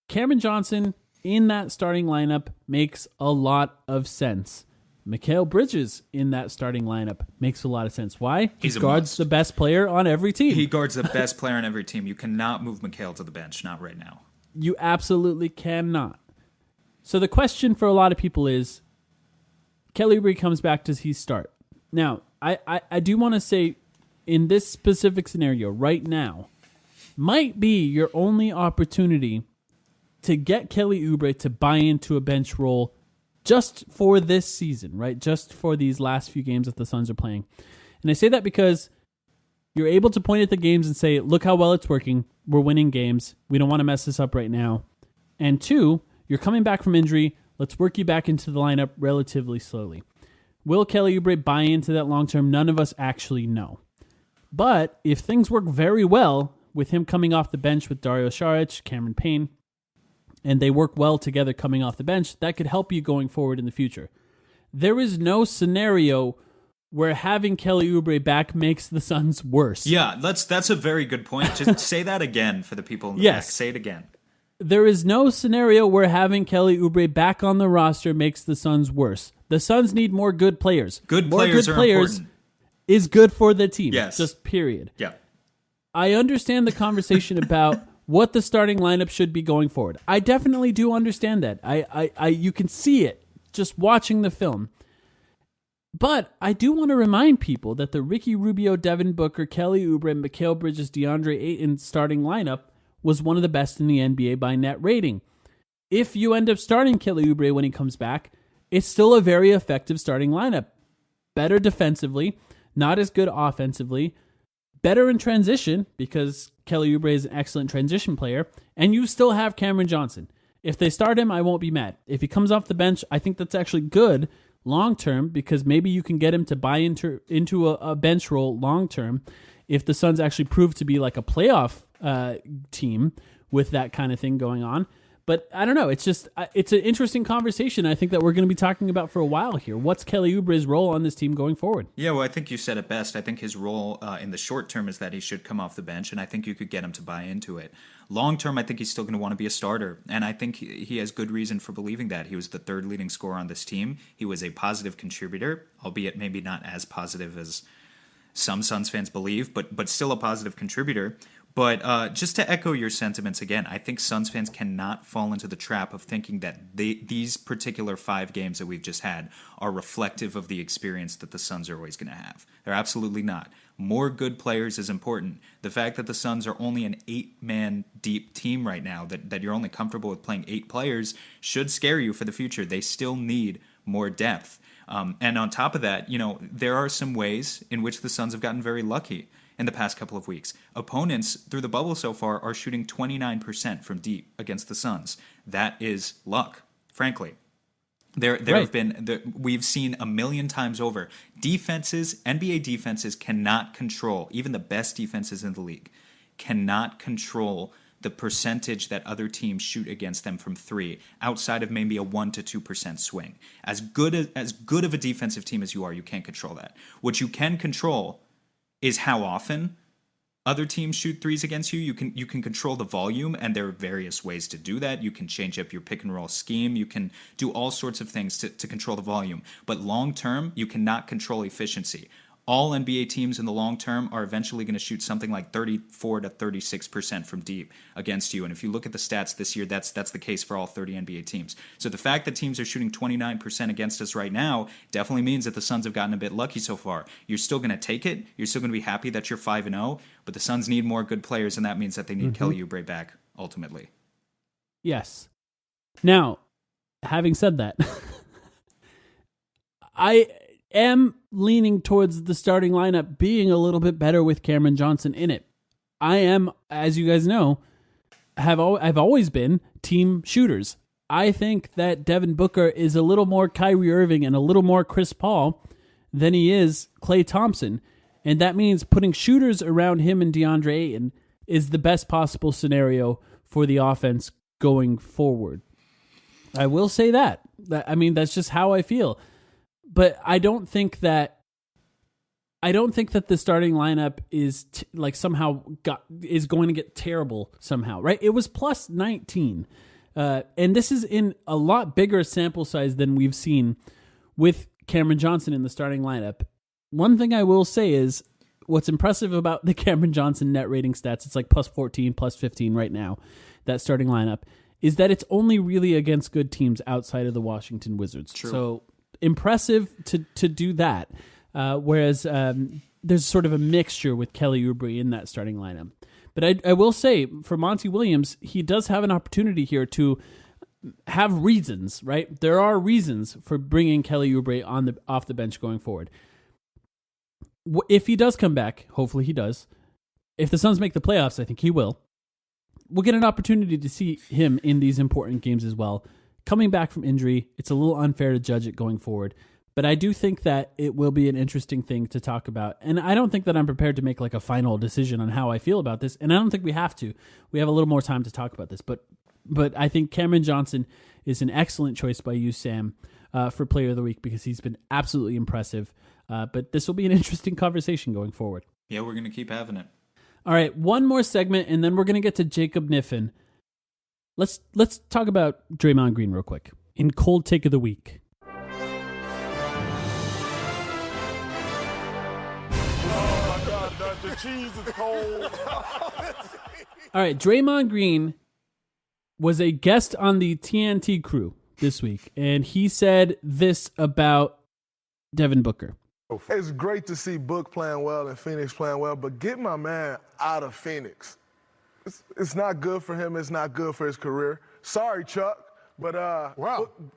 Cameron Johnson in that starting lineup makes a lot of sense. Mikal Bridges in that starting lineup makes a lot of sense. Why? He guards the best player on every team. He guards the best player on every team. You cannot move Mikal to the bench, not right now. You absolutely cannot. So the question for a lot of people is, Kelly Oubre comes back, does he start? Now, I do want to say, in this specific scenario right now, might be your only opportunity to get Kelly Oubre to buy into a bench role just for this season, right? Just for these last few games that the Suns are playing. And I say that because you're able to point at the games and say, look how well it's working. We're winning games. We don't want to mess this up right now. And two, you're coming back from injury. Let's work you back into the lineup relatively slowly. Will Kelly Oubre buy into that long term? None of us actually know. But if things work very well with him coming off the bench with Dario Saric, Cameron Payne, and they work well together coming off the bench, that could help you going forward in the future. There is no scenario where having Kelly Oubre back makes the Suns worse. Yeah, that's a very good point. Just say that again for the people in the back. Say it again. There is no scenario where having Kelly Oubre back on the roster makes the Suns worse. The Suns need more good players. Good players are important. Is good for the team. Yes. Just period. Yeah. I understand the conversation about what the starting lineup should be going forward. I definitely do understand that. You can see it just watching the film. But I do want to remind people that the Ricky Rubio, Devin Booker, Kelly Oubre, Mikal Bridges, DeAndre Ayton starting lineup was one of the best in the NBA by net rating. If you end up starting Kelly Oubre when he comes back, it's still a very effective starting lineup. Better defensively, not as good offensively, better in transition because Kelly Oubre is an excellent transition player, and you still have Cameron Johnson. If they start him, I won't be mad. If he comes off the bench, I think that's actually good long-term because maybe you can get him to buy into a bench role long-term if the Suns actually prove to be like a playoff team with that kind of thing going on. But I don't know. It's an interesting conversation. I think that we're going to be talking about for a while here. What's Kelly Oubre's role on this team going forward? Yeah, well, I think you said it best. I think his role in the short term is that he should come off the bench, and I think you could get him to buy into it. Long term, I think he's still going to want to be a starter, and I think he has good reason for believing that. He was the third leading scorer on this team. He was a positive contributor, albeit maybe not as positive as some Suns fans believe, but still a positive contributor. But just to echo your sentiments again, I think Suns fans cannot fall into the trap of thinking that these particular 5 games that we've just had are reflective of the experience that the Suns are always going to have. They're absolutely not. More good players is important. The fact that the Suns are only an 8-man deep team right now, that you're only comfortable with playing 8 players, should scare you for the future. They still need more depth. And on top of that, there are some ways in which the Suns have gotten very lucky in the past couple of weeks. Opponents through the bubble so far are shooting 29% from deep against the Suns. That is luck, frankly. There have been, we've seen a million times over, NBA defenses cannot control, even the best defenses in the league, cannot control the percentage that other teams shoot against them from 3 outside of maybe a 1 to 2% swing. As good of a defensive team as you are, you can't control that. What you can control is how often other teams shoot threes against you. You can control the volume, and there are various ways to do that. You can change up your pick and roll scheme. You can do all sorts of things to control the volume. But long term, you cannot control efficiency. all NBA teams in the long term are eventually going to shoot something like 34 to 36% from deep against you. And if you look at the stats this year, that's the case for all 30 NBA teams. So the fact that teams are shooting 29% against us right now definitely means that the Suns have gotten a bit lucky so far. You're still going to take it. You're still going to be happy that you're 5-0, but the Suns need more good players, and that means that they need Kelly Oubre back ultimately. Yes. Now, having said that, I am leaning towards the starting lineup being a little bit better with Cameron Johnson in it. I am, as you guys know, I've always been team shooters. I think that Devin Booker is a little more Kyrie Irving and a little more Chris Paul than he is Klay Thompson. And that means putting shooters around him and DeAndre Ayton is the best possible scenario for the offense going forward. I will say that. I mean, that's just how I feel. But I don't think that the starting lineup is is going to get terrible somehow, right? It was plus 19. And this is in a lot bigger sample size than we've seen with Cameron Johnson in the starting lineup. One thing I will say is what's impressive about the Cameron Johnson net rating stats, it's like plus 14, plus 15 right now, that starting lineup, is that it's only really against good teams outside of the Washington Wizards. True. So impressive to do that. Whereas there's sort of a mixture with Kelly Oubre in that starting lineup. But I will say, for Monty Williams, he does have an opportunity here to have reasons, right? There are reasons for bringing Kelly Oubre off the bench going forward. If he does come back, hopefully he does. If the Suns make the playoffs, I think he will. We'll get an opportunity to see him in these important games as well. Coming back from injury, it's a little unfair to judge it going forward. But I do think that it will be an interesting thing to talk about. And I don't think that I'm prepared to make like a final decision on how I feel about this. And I don't think we have to. We have a little more time to talk about this. But I think Cameron Johnson is an excellent choice by you, Sam, for Player of the Week because he's been absolutely impressive. But this will be an interesting conversation going forward. Yeah, we're going to keep having it. All right, one more segment, and then we're going to get to Jacob Kniffen. Let's talk about Draymond Green real quick in Cold Take of the Week. Oh my God, the cheese is cold. All right, Draymond Green was a guest on the TNT crew this week, and he said this about Devin Booker. It's great to see Book playing well and Phoenix playing well, but get my man out of Phoenix. It's not good for him. It's not good for his career. Sorry, Chuck, but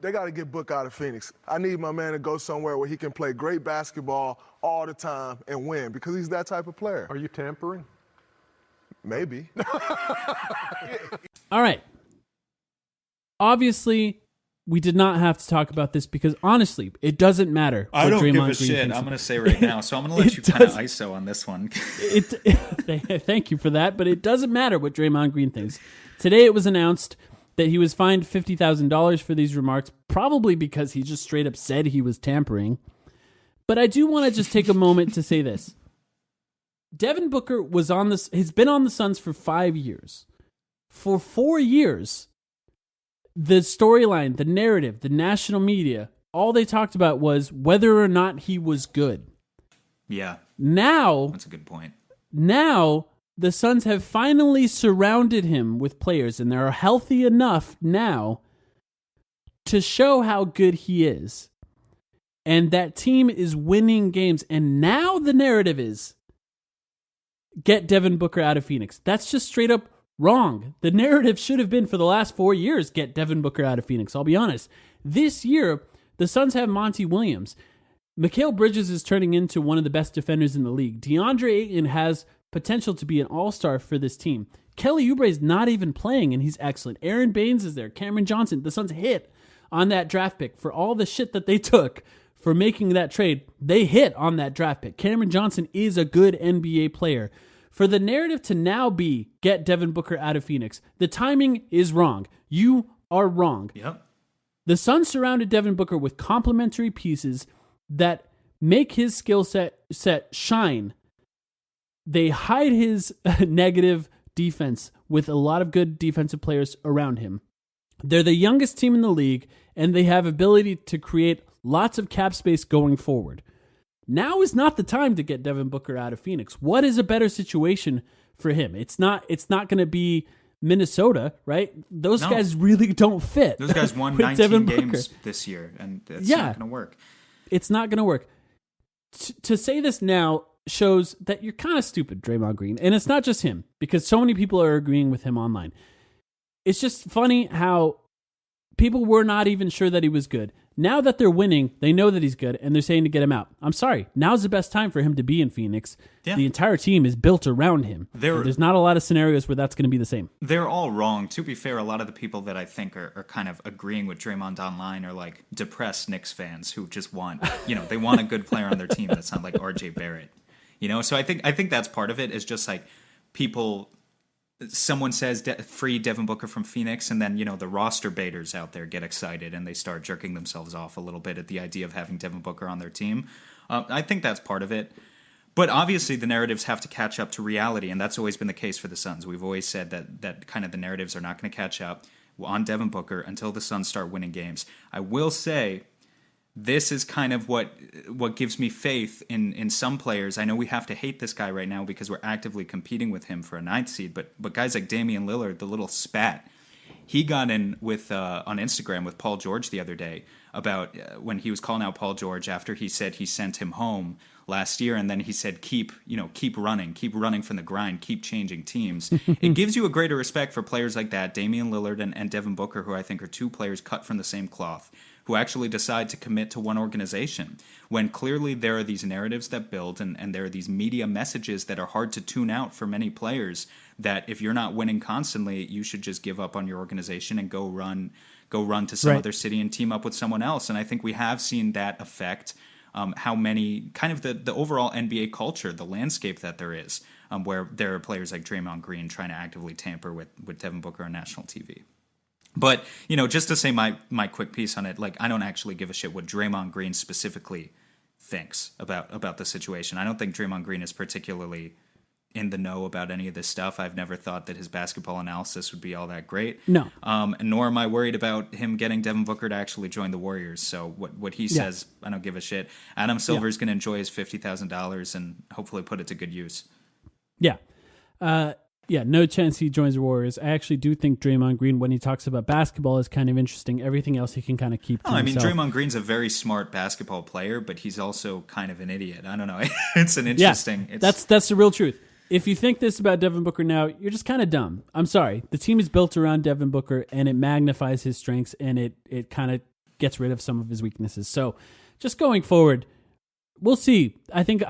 they got to get Book out of Phoenix. I need my man to go somewhere where he can play great basketball all the time and win because he's that type of player. Are you tampering? Maybe. All right. Obviously, we did not have to talk about this because, honestly, it doesn't matter. I don't Draymond give a Green shit. thinks. I'm going to say right now. So I'm going to let you kind of ISO on this one. Thank you for that, but it doesn't matter what Draymond Green thinks. Today it was announced that he was fined $50,000 for these remarks, probably because he just straight up said he was tampering. But I do want to just take a moment to say this. Devin Booker has been on the Suns for 5 years. For 4 years, the storyline, the narrative, the national media, all they talked about was whether or not he was good. Yeah. Now, that's a good point. Now, the Suns have finally surrounded him with players, and they're healthy enough now to show how good he is. And that team is winning games. And now the narrative is, get Devin Booker out of Phoenix. That's just straight up wrong. The narrative should have been for the last 4 years, get Devin Booker out of Phoenix. I'll be honest. This year, the Suns have Monty Williams. Mikal Bridges is turning into one of the best defenders in the league. DeAndre Ayton has potential to be an all-star for this team. Kelly Oubre is not even playing, and he's excellent. Aaron Baines is there. Cameron Johnson. The Suns hit on that draft pick for all the shit that they took for making that trade. They hit on that draft pick. Cameron Johnson is a good NBA player. For the narrative to now be, get Devin Booker out of Phoenix, the timing is wrong. You are wrong. Yep. The Suns surrounded Devin Booker with complementary pieces that make his skill set shine. They hide his negative defense with a lot of good defensive players around him. They're the youngest team in the league, and they have ability to create lots of cap space going forward. now is not the time to get Devin Booker out of Phoenix. What is a better situation for him? It's not going to be Minnesota, right? Those guys really don't fit. Those guys won 19 games this year, and it's not going to work. It's not going to work. To say this now shows that you're kind of stupid, Draymond Green. And it's not just him, because so many people are agreeing with him online. It's just funny how people were not even sure that he was good. Now that they're winning, they know that he's good, and they're saying to get him out. I'm sorry. Now's the best time for him to be in Phoenix. Yeah. The entire team is built around him. There's not a lot of scenarios where that's going to be the same. They're all wrong. To be fair, a lot of the people that I think are kind of agreeing with Draymond online are like depressed Knicks fans who just want, they want a good player on their team that's not like RJ Barrett. So I think that's part of it, is just like people... Someone says free Devin Booker from Phoenix, and then, the roster baiters out there get excited and they start jerking themselves off a little bit at the idea of having Devin Booker on their team. I think that's part of it. But obviously the narratives have to catch up to reality, and that's always been the case for the Suns. We've always said that kind of the narratives are not going to catch up on Devin Booker until the Suns start winning games. I will say... this is kind of what gives me faith in some players. I know we have to hate this guy right now because we're actively competing with him for a 9th seed, but guys like Damian Lillard, the little spat, he got in with on Instagram with Paul George the other day about when he was calling out Paul George after he said he sent him home last year, and then he said keep running from the grind, keep changing teams. It gives you a greater respect for players like that, Damian Lillard and Devin Booker, who I think are two players cut from the same cloth, who actually decide to commit to one organization, when clearly there are these narratives that build and there are these media messages that are hard to tune out for many players, that if you're not winning constantly, you should just give up on your organization and go run to some other city and team up with someone else. And I think we have seen that affect how many kind of the overall NBA culture, the landscape that there is, where there are players like Draymond Green trying to actively tamper with Devin Booker on national TV. But, just to say my quick piece on it, like, I don't actually give a shit what Draymond Green specifically thinks about the situation. I don't think Draymond Green is particularly in the know about any of this stuff. I've never thought that his basketball analysis would be all that great. No. Nor am I worried about him getting Devin Booker to actually join the Warriors. So what he says, I don't give a shit. Adam Silver is going to enjoy his $50,000 and hopefully put it to good use. Yeah. No chance he joins the Warriors. I actually do think Draymond Green, when he talks about basketball, is kind of interesting. Everything else he can kind of keep to himself. Draymond Green's a very smart basketball player, but he's also kind of an idiot. I don't know. It's an interesting... Yeah, that's the real truth. If you think this about Devin Booker now, you're just kind of dumb. I'm sorry. The team is built around Devin Booker, and it magnifies his strengths, and it kind of gets rid of some of his weaknesses. So just going forward, we'll see. I think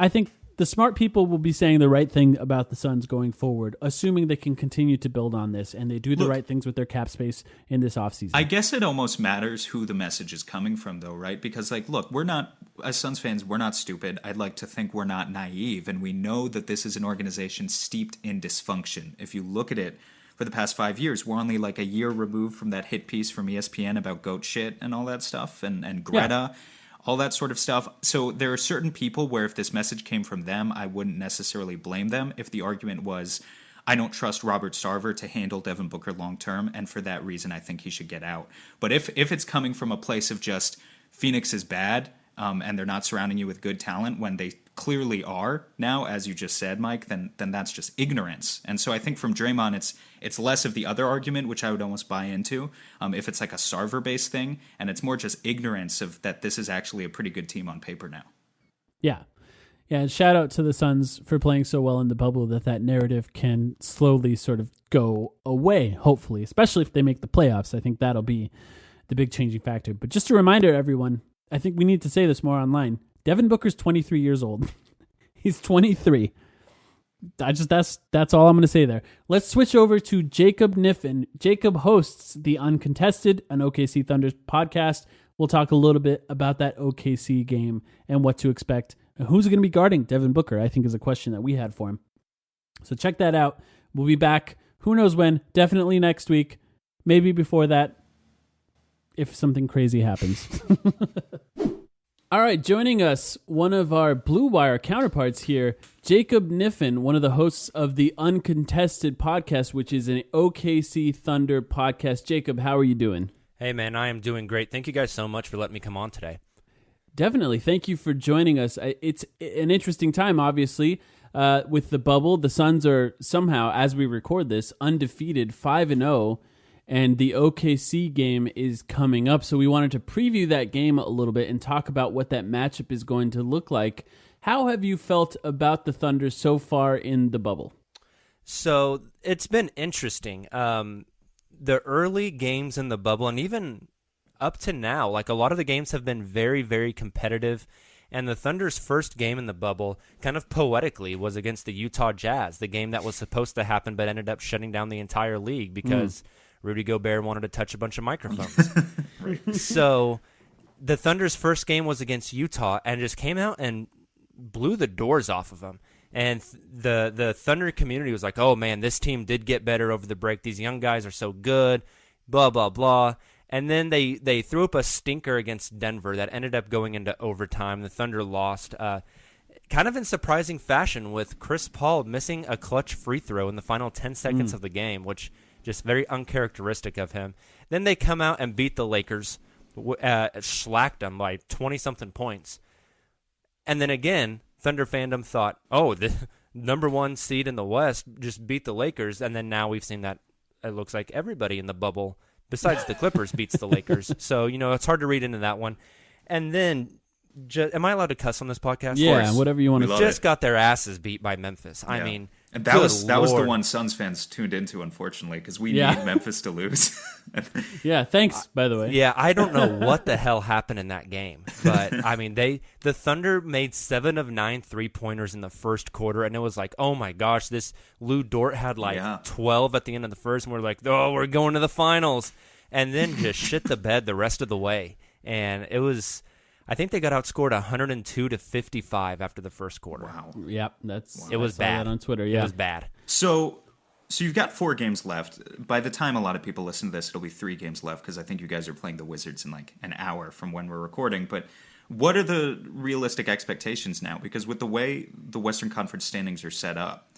the smart people will be saying the right thing about the Suns going forward, assuming they can continue to build on this and they do the right things with their cap space in this offseason. I guess it almost matters who the message is coming from, though, right? Because, we're not, as Suns fans, we're not stupid. I'd like to think we're not naive, and we know that this is an organization steeped in dysfunction. If you look at it, for the past 5 years, we're only like a year removed from that hit piece from ESPN about goat shit and all that stuff, and Greta. Yeah. All that sort of stuff. So there are certain people where if this message came from them, I wouldn't necessarily blame them if the argument was, I don't trust Robert Sarver to handle Devin Booker long term, and for that reason I think he should get out. But if it's coming from a place of just Phoenix is bad and they're not surrounding you with good talent when they clearly are now, as you just said, Mike, then that's just ignorance. And so I think from Draymond, it's less of the other argument, which I would almost buy into, if it's like a Sarver-based thing, and it's more just ignorance of that this is actually a pretty good team on paper now. Yeah. And shout out to the Suns for playing so well in the bubble that narrative can slowly sort of go away, hopefully, especially if they make the playoffs. I think that'll be the big changing factor. But just a reminder, everyone, I think we need to say this more online. Devin Booker's 23 years old. He's 23. That's all I'm going to say there. Let's switch over to Jacob Kniffen. Jacob hosts the Uncontested, an OKC Thunder podcast. We'll talk a little bit about that OKC game and what to expect. And who's going to be guarding Devin Booker, I think, is a question that we had for him. So check that out. We'll be back. Who knows when? Definitely next week. Maybe before that, if something crazy happens. All right, joining us, one of our Blue Wire counterparts here, Jacob Kniffen, one of the hosts of the Uncontested podcast, which is an OKC Thunder podcast. Jacob, how are you doing? Hey, man, I am doing great. Thank you guys so much for letting me come on today. Definitely. Thank you for joining us. It's an interesting time, obviously, with the bubble. The Suns are somehow, as we record this, undefeated, 5-0, and the OKC game is coming up. So we wanted to preview that game a little bit and talk about what that matchup is going to look like. How have you felt about the Thunder so far in the bubble? So it's been interesting. The early games in the bubble, and even up to now, like a lot of the games have been very, very competitive. And the Thunder's first game in the bubble, kind of poetically, was against the Utah Jazz, the game that was supposed to happen but ended up shutting down the entire league because Rudy Gobert wanted to touch a bunch of microphones. So the Thunder's first game was against Utah and just came out and blew the doors off of them. And the Thunder community was like, oh, man, this team did get better over the break. These young guys are so good, blah, blah, blah. And then they threw up a stinker against Denver that ended up going into overtime. The Thunder lost kind of in surprising fashion with Chris Paul missing a clutch free throw in the final 10 seconds of the game, which just very uncharacteristic of him. Then they come out and beat the Lakers, slacked them by 20-something points. And then again, Thunder fandom thought, oh, the number one seed in the West just beat the Lakers. And then now we've seen that it looks like everybody in the bubble besides the Clippers beats the Lakers. So, it's hard to read into that one. And then, am I allowed to cuss on this podcast? Yeah, whatever you want to say. Just got their asses beat by Memphis. Yeah. I mean, and that was the one Suns fans tuned into, unfortunately, because we need Memphis to lose. Yeah, thanks, by the way. Yeah, I don't know what the hell happened in that game. But, I mean, the Thunder made 7 of 9 3-pointers in the first quarter, and it was like, oh my gosh, this Lou Dort had 12 at the end of the first, and we're like, oh, we're going to the finals. And then just shit the bed the rest of the way. And it was, I think they got outscored 102-55 after the first quarter. Wow. Yep, it was bad. That on Twitter, yeah. It was bad. So you've got 4 games left. By the time a lot of people listen to this, it'll be 3 games left because I think you guys are playing the Wizards in like an hour from when we're recording. But what are the realistic expectations now? Because with the way the Western Conference standings are set up,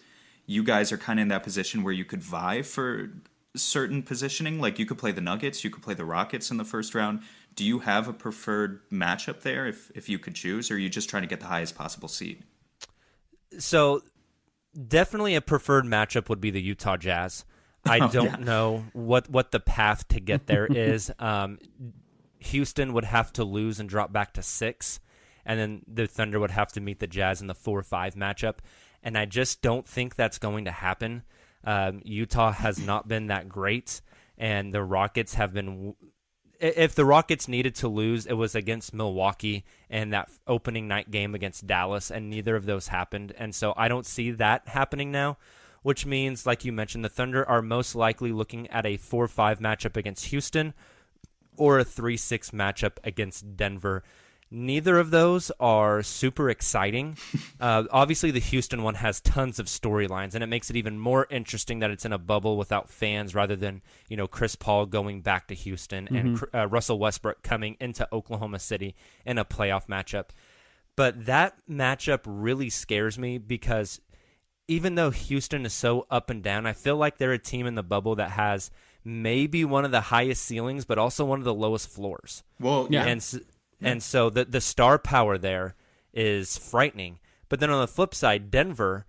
you guys are kind of in that position where you could vie for certain positioning. Like you could play the Nuggets, you could play the Rockets in the first round. Do you have a preferred matchup there if you could choose, or are you just trying to get the highest possible seed? So definitely a preferred matchup would be the Utah Jazz. I don't know what the path to get there is. Houston would have to lose and drop back to 6, and then the Thunder would have to meet the Jazz in the 4-5 matchup. And I just don't think that's going to happen. Utah has not been that great, and the Rockets have been. If the Rockets needed to lose, it was against Milwaukee and that opening night game against Dallas, and neither of those happened. And so I don't see that happening now, which means, like you mentioned, the Thunder are most likely looking at a 4-5 matchup against Houston or a 3-6 matchup against Denver. Neither of those are super exciting. Obviously, the Houston one has tons of storylines, and it makes it even more interesting that it's in a bubble without fans rather than, Chris Paul going back to Houston and Russell Westbrook coming into Oklahoma City in a playoff matchup. But that matchup really scares me because even though Houston is so up and down, I feel like they're a team in the bubble that has maybe one of the highest ceilings, but also one of the lowest floors. Well, yeah. And so the star power there is frightening. But then on the flip side, Denver,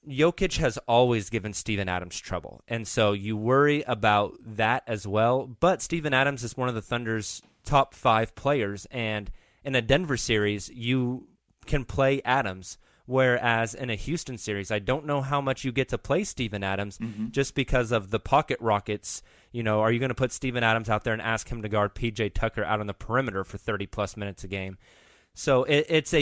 Jokic has always given Steven Adams trouble. And so you worry about that as well. But Steven Adams is one of the Thunder's top 5 players. And in a Denver series, you can play Adams. Whereas in a Houston series, I don't know how much you get to play Steven Adams just because of the pocket rockets. Are you going to put Steven Adams out there and ask him to guard P.J. Tucker out on the perimeter for 30-plus minutes a game? So it's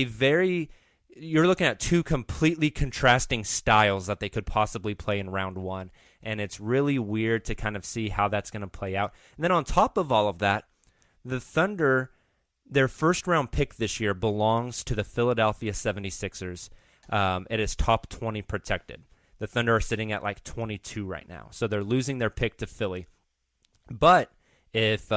you're looking at 2 completely contrasting styles that they could possibly play in round 1, and it's really weird to kind of see how that's going to play out. And then on top of all of that, the Thunder, their first-round pick this year belongs to the Philadelphia 76ers. It is top 20 protected. The Thunder are sitting at like 22 right now, so they're losing their pick to Philly. But if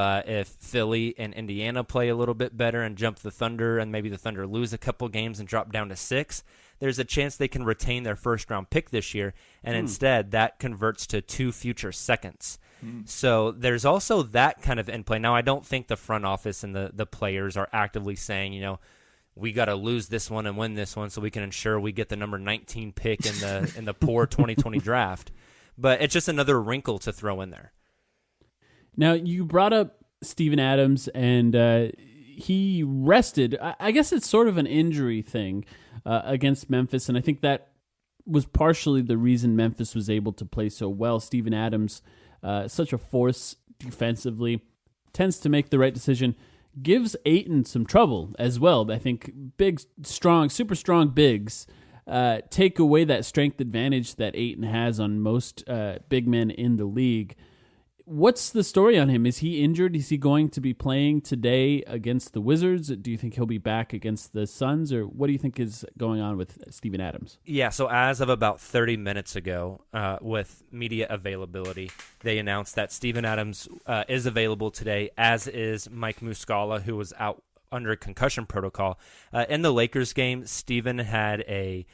Philly and Indiana play a little bit better and jump the Thunder, and maybe the Thunder lose a couple games and drop down to 6, there's a chance they can retain their first-round pick this year, and instead that converts to 2 future seconds. So there's also that kind of in play. Now, I don't think the front office and the players are actively saying, you know, we got to lose this one and win this one so we can ensure we get the number 19 pick in the poor 2020 draft. But it's just another wrinkle to throw in there. Now, you brought up Steven Adams, and he rested. I guess it's sort of an injury thing against Memphis, and I think that was partially the reason Memphis was able to play so well. Steven Adams, such a force defensively, tends to make the right decision, gives Ayton some trouble as well. I think big, strong, super strong bigs take away that strength advantage that Ayton has on most big men in the league. What's the story on him? Is he injured? Is he going to be playing today against the Wizards? Do you think he'll be back against the Suns? Or what do you think is going on with Steven Adams? Yeah, so as of about 30 minutes ago, with media availability, they announced that Steven Adams is available today, as is Mike Muscala, who was out under a concussion protocol. In the Lakers game, Steven had a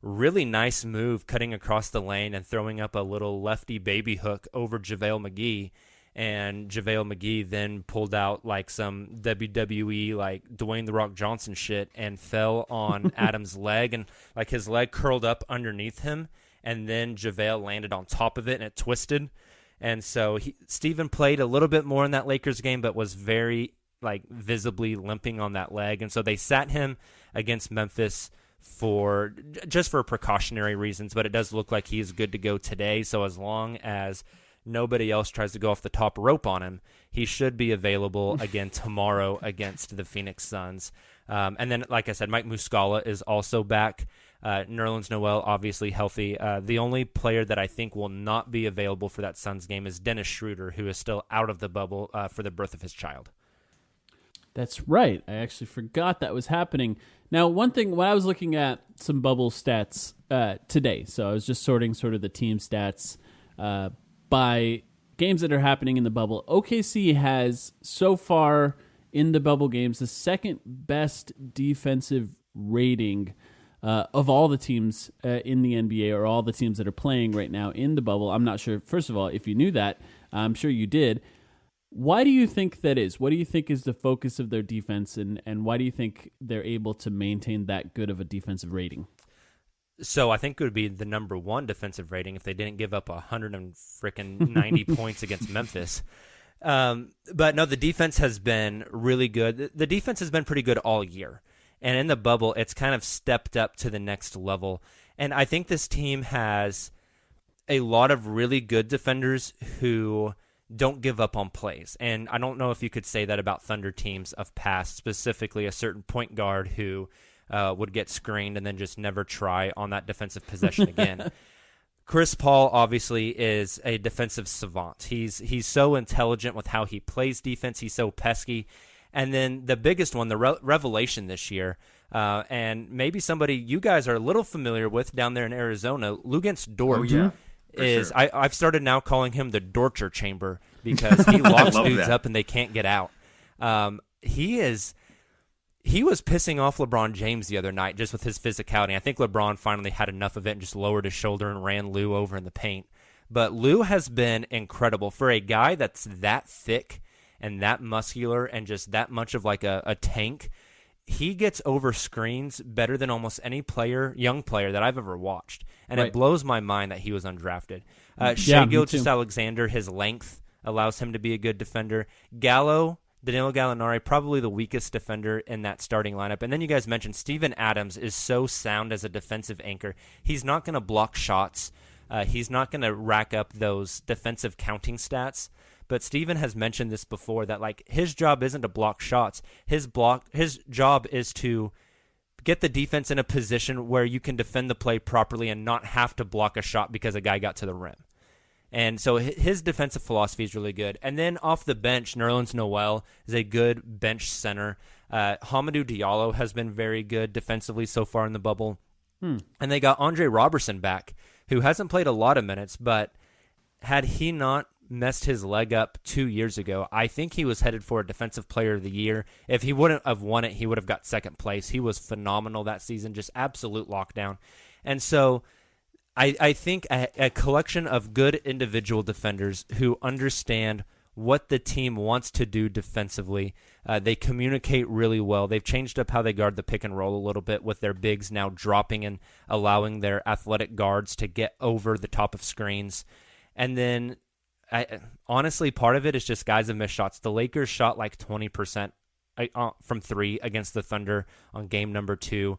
really nice move cutting across the lane and throwing up a little lefty baby hook over JaVale McGee. And JaVale McGee then pulled out like some WWE, like Dwayne The Rock Johnson shit and fell on Adams' leg. And like his leg curled up underneath him. And then JaVale landed on top of it and it twisted. And so Steven played a little bit more in that Lakers game, but was very like visibly limping on that leg. And so they sat him against Memphis for precautionary reasons, but it does look like he's good to go today. So as long as nobody else tries to go off the top rope on him, he should be available again tomorrow against the Phoenix Suns. And then, like I said, Mike Muscala is also back. Nerlens Noel, obviously healthy. The only player that I think will not be available for that Suns game is Dennis Schroeder, who is still out of the bubble for the birth of his child. That's right. I actually forgot that was happening. Now, one thing, when I was looking at some bubble stats today, so I was just sorting sort of the team stats by games that are happening in the bubble. OKC has, so far in the bubble games, the second best defensive rating of all the teams in the NBA, or all the teams that are playing right now in the bubble. I'm not sure, first of all, if you knew that. I'm sure you did. Why do you think that is? What do you think is the focus of their defense, and why do you think they're able to maintain that good of a defensive rating? So I think it would be the number one defensive rating if they didn't give up 190 points against Memphis. But no, the defense has been really good. The defense has been pretty good all year. And in the bubble, it's kind of stepped up to the next level. And I think this team has a lot of really good defenders who don't give up on plays. And I don't know if you could say that about Thunder teams of past, specifically a certain point guard who would get screened and then just never try on that defensive possession again. Chris Paul obviously is a defensive savant. He's so intelligent with how he plays defense. He's so pesky. And then the biggest one, the revelation this year, and maybe somebody you guys are a little familiar with down there in Arizona, Luguentz Dort. Oh, yeah. Is sure. I've started now calling him the Dorcher Chamber because he locks dudes up and they can't get out. He was pissing off LeBron James the other night just with his physicality. I think LeBron finally had enough of it and just lowered his shoulder and ran Lou over in the paint. But Lou has been incredible for a guy that's that thick and that muscular and just that much of like a tank. He gets over screens better than almost any young player that I've ever watched. And It blows my mind that he was undrafted. Shai Gilgeous-Alexander, his length allows him to be a good defender. Danilo Gallinari, probably the weakest defender in that starting lineup. And then you guys mentioned Steven Adams is so sound as a defensive anchor. He's not going to block shots. He's not going to rack up those defensive counting stats. But Steven has mentioned this before, that like his job isn't to block shots. His job is to get the defense in a position where you can defend the play properly and not have to block a shot because a guy got to the rim. And so his defensive philosophy is really good. And then off the bench, Nerlens Noel is a good bench center. Hamidou Diallo has been very good defensively so far in the bubble. And they got Andre Robertson back, who hasn't played a lot of minutes, but had he not messed his leg up 2 years ago, I think he was headed for a Defensive Player of the Year. If he wouldn't have won it, he would have got second place. He was phenomenal that season, just absolute lockdown. And so I think a collection of good individual defenders who understand what the team wants to do defensively. They communicate really well. They've changed up how they guard the pick and roll a little bit with their bigs now dropping and allowing their athletic guards to get over the top of screens. And then, honestly, part of it is just guys have missed shots. The Lakers shot like 20% from three against the Thunder on game number 2.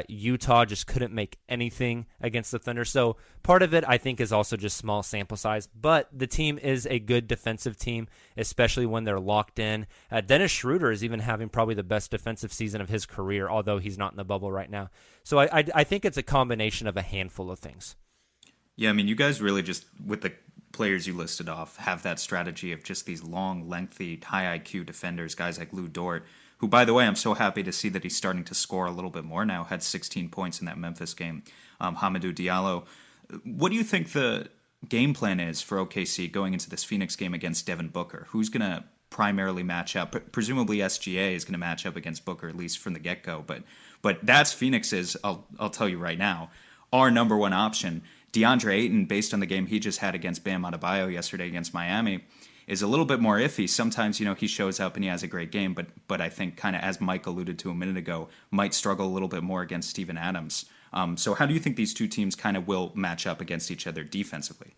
Utah just couldn't make anything against the Thunder. So part of it, I think, is also just small sample size. But the team is a good defensive team, especially when they're locked in. Dennis Schroeder is even having probably the best defensive season of his career, although he's not in the bubble right now. So I think it's a combination of a handful of things. Yeah, I mean, you guys really just, with the players you listed off, have that strategy of just these long, lengthy, high IQ defenders, guys like Lou Dort, who, by the way, I'm so happy to see that he's starting to score a little bit more now, had 16 points in that Memphis game. Hamidou Diallo. What do you think the game plan is for OKC going into this Phoenix game against Devin Booker? Who's going to primarily match up? Presumably SGA is going to match up against Booker, at least from the get-go. But that's Phoenix's, I'll tell you right now, our number one option. DeAndre Ayton, based on the game he just had against Bam Adebayo yesterday against Miami, is a little bit more iffy. Sometimes, he shows up and he has a great game, but I think, kind of as Mike alluded to a minute ago, might struggle a little bit more against Steven Adams. So how do you think these two teams kind of will match up against each other defensively?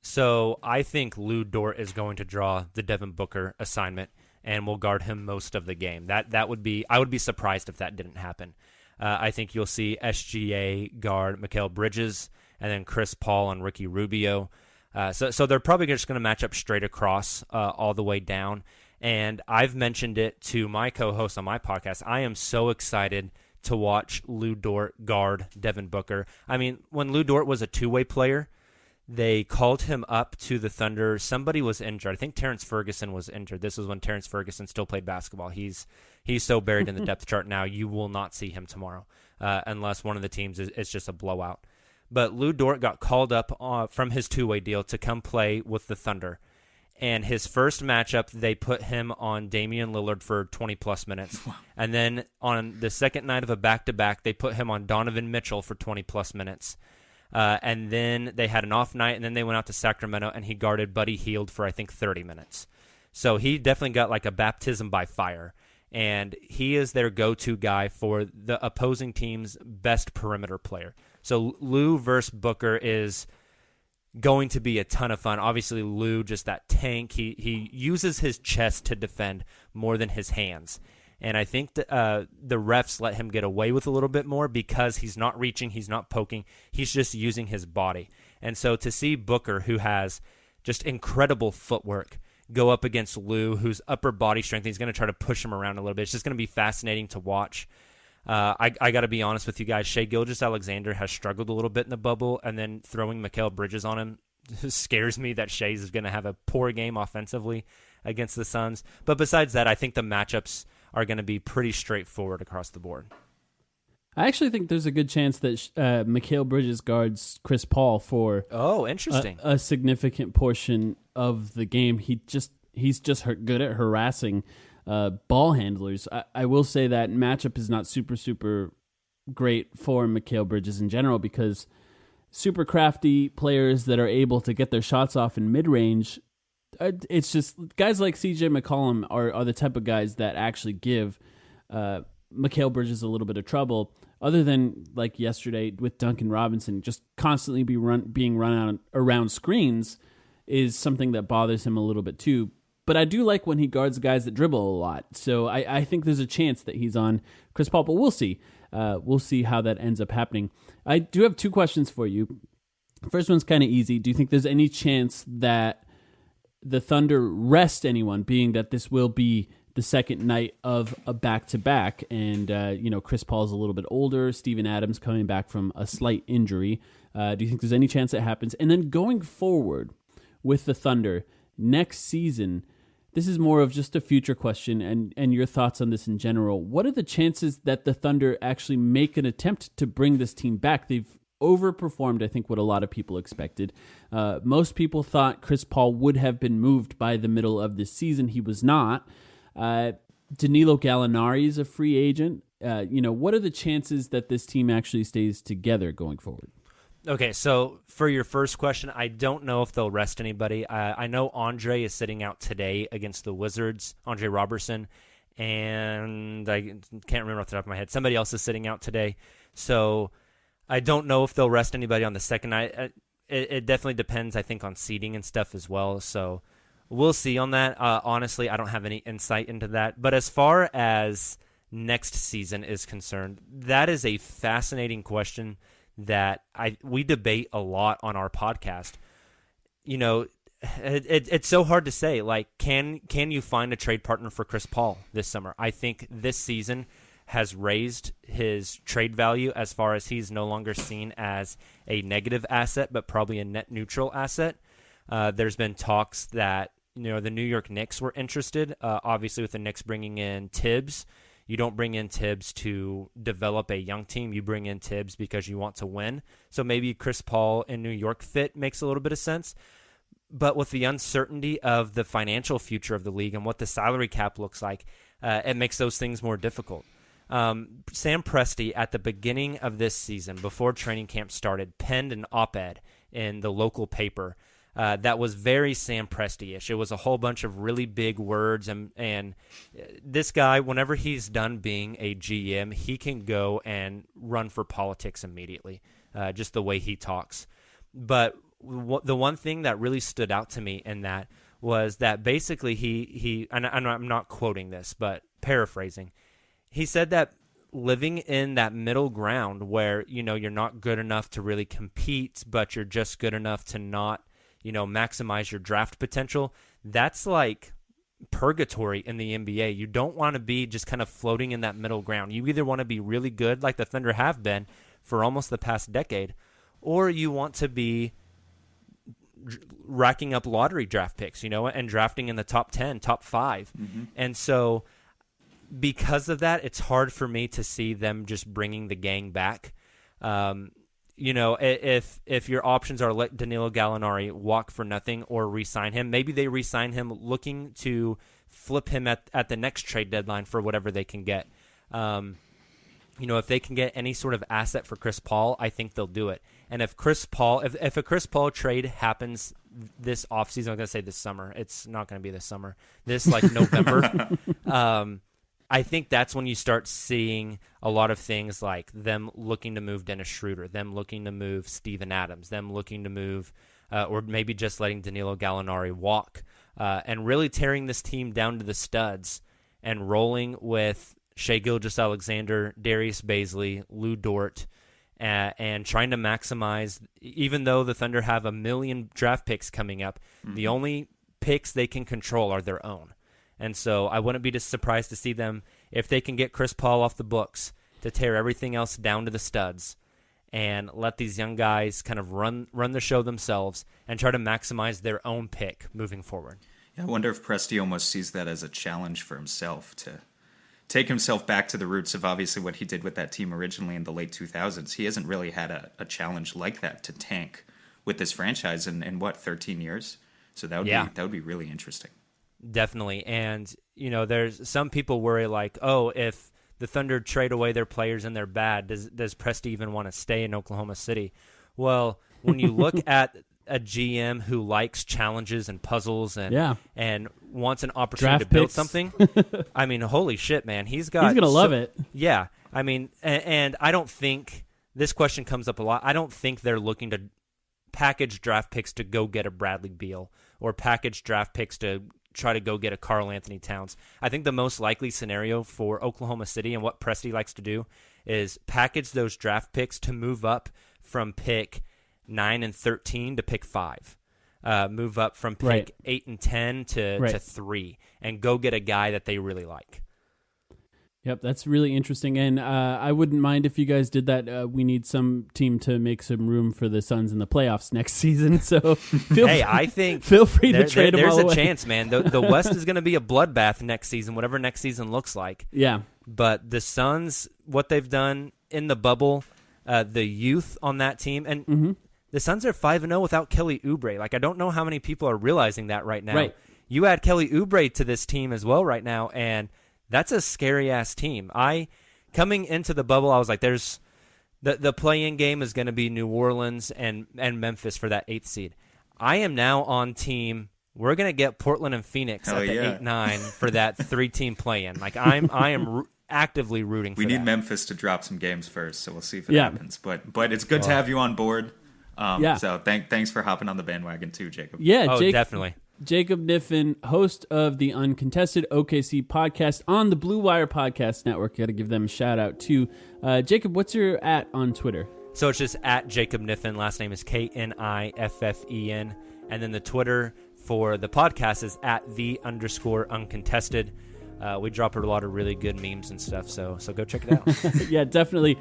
So I think Lou Dort is going to draw the Devin Booker assignment and will guard him most of the game. That would be, I would be surprised if that didn't happen. I think you'll see SGA guard Mikal Bridges, and then Chris Paul and Ricky Rubio. So they're probably just going to match up straight across all the way down. And I've mentioned it to my co-host on my podcast. I am so excited to watch Lou Dort guard Devin Booker. I mean, when Lou Dort was a two-way player, they called him up to the Thunder. Somebody was injured. I think Terrence Ferguson was injured. This was when Terrence Ferguson still played basketball. He's so buried in the depth chart now, you will not see him tomorrow unless one of the teams is just a blowout. But Lou Dort got called up from his two-way deal to come play with the Thunder. And his first matchup, they put him on Damian Lillard for 20-plus minutes. Wow. And then on the second night of a back-to-back, they put him on Donovan Mitchell for 20-plus minutes. And then they had an off night, and then they went out to Sacramento, and he guarded Buddy Hield for, I think, 30 minutes. So he definitely got like a baptism by fire. And he is their go-to guy for the opposing team's best perimeter player. So Lou versus Booker is going to be a ton of fun. Obviously, Lou, just that tank. He uses his chest to defend more than his hands. And I think the refs let him get away with a little bit more because he's not reaching, he's not poking, he's just using his body. And so to see Booker, who has just incredible footwork, go up against Lou, whose upper body strength, he's going to try to push him around a little bit. It's just going to be fascinating to watch. I got to be honest with you guys. Shai Gilgeous-Alexander has struggled a little bit in the bubble, and then throwing Mikal Bridges on him scares me that Shai is going to have a poor game offensively against the Suns. But besides that, I think the matchups are going to be pretty straightforward across the board. I actually think there's a good chance that Mikal Bridges guards Chris Paul for interesting a significant portion of the game. He's just good at harassing ball handlers. I will say that matchup is not super great for Mikal Bridges in general because super crafty players that are able to get their shots off in mid-range, it's just guys like CJ McCollum are the type of guys that actually give Mikal Bridges a little bit of trouble, other than like yesterday with Duncan Robinson, just constantly being run around screens is something that bothers him a little bit too. But I do like when he guards guys that dribble a lot. So I think there's a chance that he's on Chris Paul, but we'll see. We'll see how that ends up happening. I do have two questions for you. First one's kind of easy. Do you think there's any chance that the Thunder rest anyone, being that this will be the second night of a back-to-back, and Chris Paul's a little bit older, Steven Adams coming back from a slight injury. Do you think there's any chance it happens? And then going forward with the Thunder next season, this is more of just a future question and your thoughts on this in general. What are the chances that the Thunder actually make an attempt to bring this team back? They've overperformed, I think, what a lot of people expected. Most people thought Chris Paul would have been moved by the middle of this season. He was not. Danilo Gallinari is a free agent. What are the chances that this team actually stays together going forward? Okay, so for your first question, I don't know if they'll rest anybody. I know Andre is sitting out today against the Wizards, Andre Robertson, and I can't remember off the top of my head. Somebody else is sitting out today. So I don't know if they'll rest anybody on the second night. It definitely depends, I think, on seeding and stuff as well. So we'll see on that. Honestly, I don't have any insight into that. But as far as next season is concerned, that is a fascinating question that we debate a lot on our podcast. You know, it's so hard to say. Like, can you find a trade partner for Chris Paul this summer? I think this season has raised his trade value as far as he's no longer seen as a negative asset, but probably a net neutral asset. There's been talks that, you know, the New York Knicks were interested, obviously with the Knicks bringing in Tibbs. You don't bring in Tibbs to develop a young team. You bring in Tibbs because you want to win. So maybe Chris Paul in New York fit makes a little bit of sense. But with the uncertainty of the financial future of the league and what the salary cap looks like, it makes those things more difficult. Sam Presti, at the beginning of this season, before training camp started, penned an op-ed in the local paper that was very Sam Presti-ish. It was a whole bunch of really big words, and this guy, whenever he's done being a GM, he can go and run for politics immediately, just the way he talks. But the one thing that really stood out to me in that was that basically he and I'm not quoting this, but paraphrasing, he said that living in that middle ground where, you know, you're not good enough to really compete, but you're just good enough to not, you know, maximize your draft potential, that's like purgatory in the NBA. You don't want to be just kind of floating in that middle ground. You either want to be really good, like the Thunder have been for almost the past decade, or you want to be racking up lottery draft picks, you know, and drafting in the top 10, top 5. Mm-hmm. And so because of that, it's hard for me to see them just bringing the gang back. You know, if your options are let Danilo Gallinari walk for nothing or re-sign him, maybe they re-sign him looking to flip him at the next trade deadline for whatever they can get. You know, if they can get any sort of asset for Chris Paul, I think they'll do it. And if a Chris Paul trade happens this offseason, I'm going to say this summer. It's not going to be this summer. This, like, November. I think that's when you start seeing a lot of things like them looking to move Dennis Schroeder, them looking to move Steven Adams, them looking to move or maybe just letting Danilo Gallinari walk, and really tearing this team down to the studs and rolling with Shai Gilgeous-Alexander, Darius Bazley, Lou Dort, and trying to maximize, even though the Thunder have 1 million draft picks coming up, the only picks they can control are their own. And so I wouldn't be just surprised to see them, if they can get Chris Paul off the books, to tear everything else down to the studs and let these young guys kind of run the show themselves and try to maximize their own pick moving forward. Yeah, I wonder if Presti almost sees that as a challenge for himself to take himself back to the roots of obviously what he did with that team originally in the late 2000s. He hasn't really had a challenge like that to tank with this franchise in 13 years? So that would be really interesting. Definitely. And, you know, there's some people worry like, oh, if the Thunder trade away their players and they're bad, does Presti even want to stay in Oklahoma City? Well, when you look at a GM who likes challenges and puzzles and wants an opportunity Draft to build picks. something, I mean, holy shit, man. He's going to love it. Yeah. I mean, and I don't think this question comes up a lot. I don't think they're looking to package draft picks to go get a Bradley Beal or package draft picks to try to go get a Karl Anthony Towns. I think the most likely scenario for Oklahoma City and what Presti likes to do is package those draft picks to move up from pick 9 and 13 to pick 5. Move up from pick 8 and 10 to 3 and go get a guy that they really like. Yep, that's really interesting, and I wouldn't mind if you guys did that. We need some team to make some room for the Suns in the playoffs next season, so I think feel free to trade them all away. There's a chance, man. The West is going to be a bloodbath next season, whatever next season looks like. Yeah. But the Suns, what they've done in the bubble, the youth on that team, and the Suns are 5-0 without Kelly Oubre. Like, I don't know how many people are realizing that right now. Right. You add Kelly Oubre to this team as well right now, and that's a scary-ass team. Coming into the bubble, I was like, there's The play-in game is going to be New Orleans and Memphis for that 8th seed. I am now on team. We're going to get Portland and Phoenix at the 8-9 for that 3-team play-in. Like I am actively rooting for that. We need Memphis to drop some games first, so we'll see if it happens. But it's good to have you on board. So thanks for hopping on the bandwagon too, Jacob. Yeah, definitely. Jacob Kniffen, host of the Uncontested OKC podcast on the Blue Wire Podcast Network. Got to give them a shout out too. Jacob, what's your @ on Twitter? So it's just @ Jacob Kniffen. Last name is Kniffen. And then the Twitter for the podcast is @the_uncontested. We drop a lot of really good memes and stuff, so go check it out. Yeah, definitely.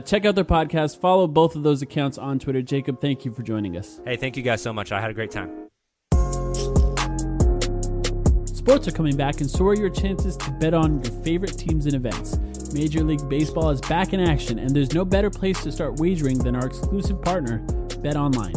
Check out their podcast. Follow both of those accounts on Twitter. Jacob, thank you for joining us. Hey, thank you guys so much. I had a great time. Sports are coming back, and so are your chances to bet on your favorite teams and events. Major League Baseball is back in action, and there's no better place to start wagering than our exclusive partner, BetOnline.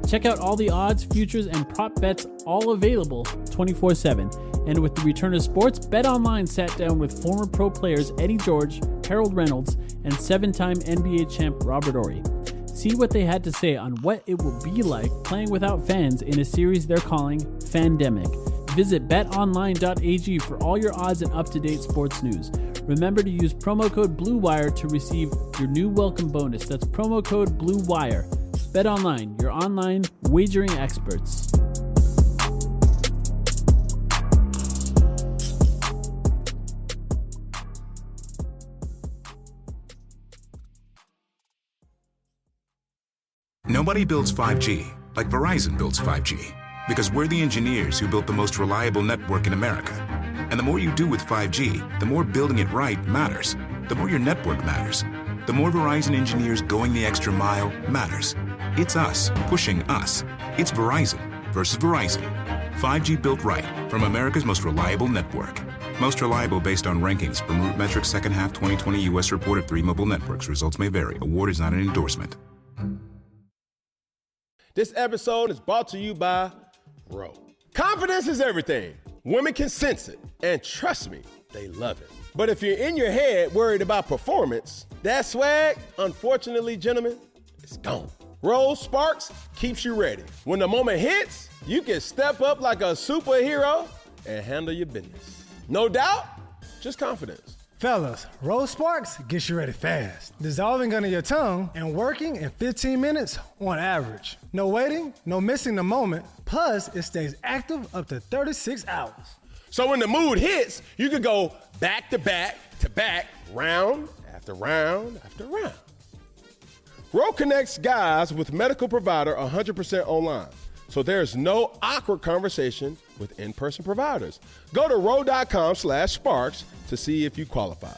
Check out all the odds, futures, and prop bets, all available 24/7. And with the return of sports, BetOnline sat down with former pro players Eddie George, Harold Reynolds, and 7-time NBA champ Robert Horry. See what they had to say on what it will be like playing without fans in a series they're calling Fandemic. Visit betonline.ag for all your odds and up-to-date sports news. Remember to use promo code BLUEWIRE to receive your new welcome bonus. That's promo code BLUEWIRE. BetOnline, your online wagering experts. Nobody builds 5G like Verizon builds 5G, because we're the engineers who built the most reliable network in America. And the more you do with 5G, the more building it right matters. The more your network matters. The more Verizon engineers going the extra mile matters. It's us pushing us. It's Verizon versus Verizon. 5G built right from America's most reliable network. Most reliable based on rankings from RootMetrics second half 2020 U.S. report of 3 mobile networks. Results may vary. Award is not an endorsement. This episode is brought to you by Row. Confidence is everything. Women can sense it. And trust me, they love it. But if you're in your head worried about performance, that swag, unfortunately, gentlemen, it's gone. Row Sparks keeps you ready. When the moment hits, you can step up like a superhero and handle your business. No doubt, just confidence. Fellas, Rose Sparks gets you ready fast, dissolving under your tongue and working in 15 minutes on average. No waiting, no missing the moment, plus it stays active up to 36 hours. So when the mood hits, you can go back to back to back, round after round after round. Row connects guys with medical provider 100% online, so there's no awkward conversation with in-person providers. Go to row.com/sparks to see if you qualify.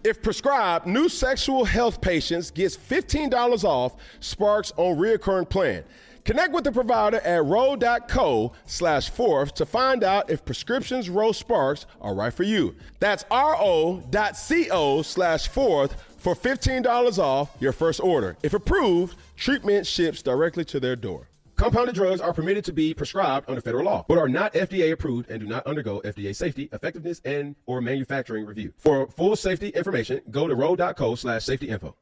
If prescribed, new sexual health patients gets $15 off Sparks on reoccurring plan. Connect with the provider at row.co/fourth to find out if prescriptions Row Sparks are right for you. That's ro.co/fourth for $15 off your first order. If approved, treatment ships directly to their door. Compounded drugs are permitted to be prescribed under federal law, but are not FDA approved and do not undergo FDA safety, effectiveness, and/or manufacturing review. For full safety information, go to row.co/safety info.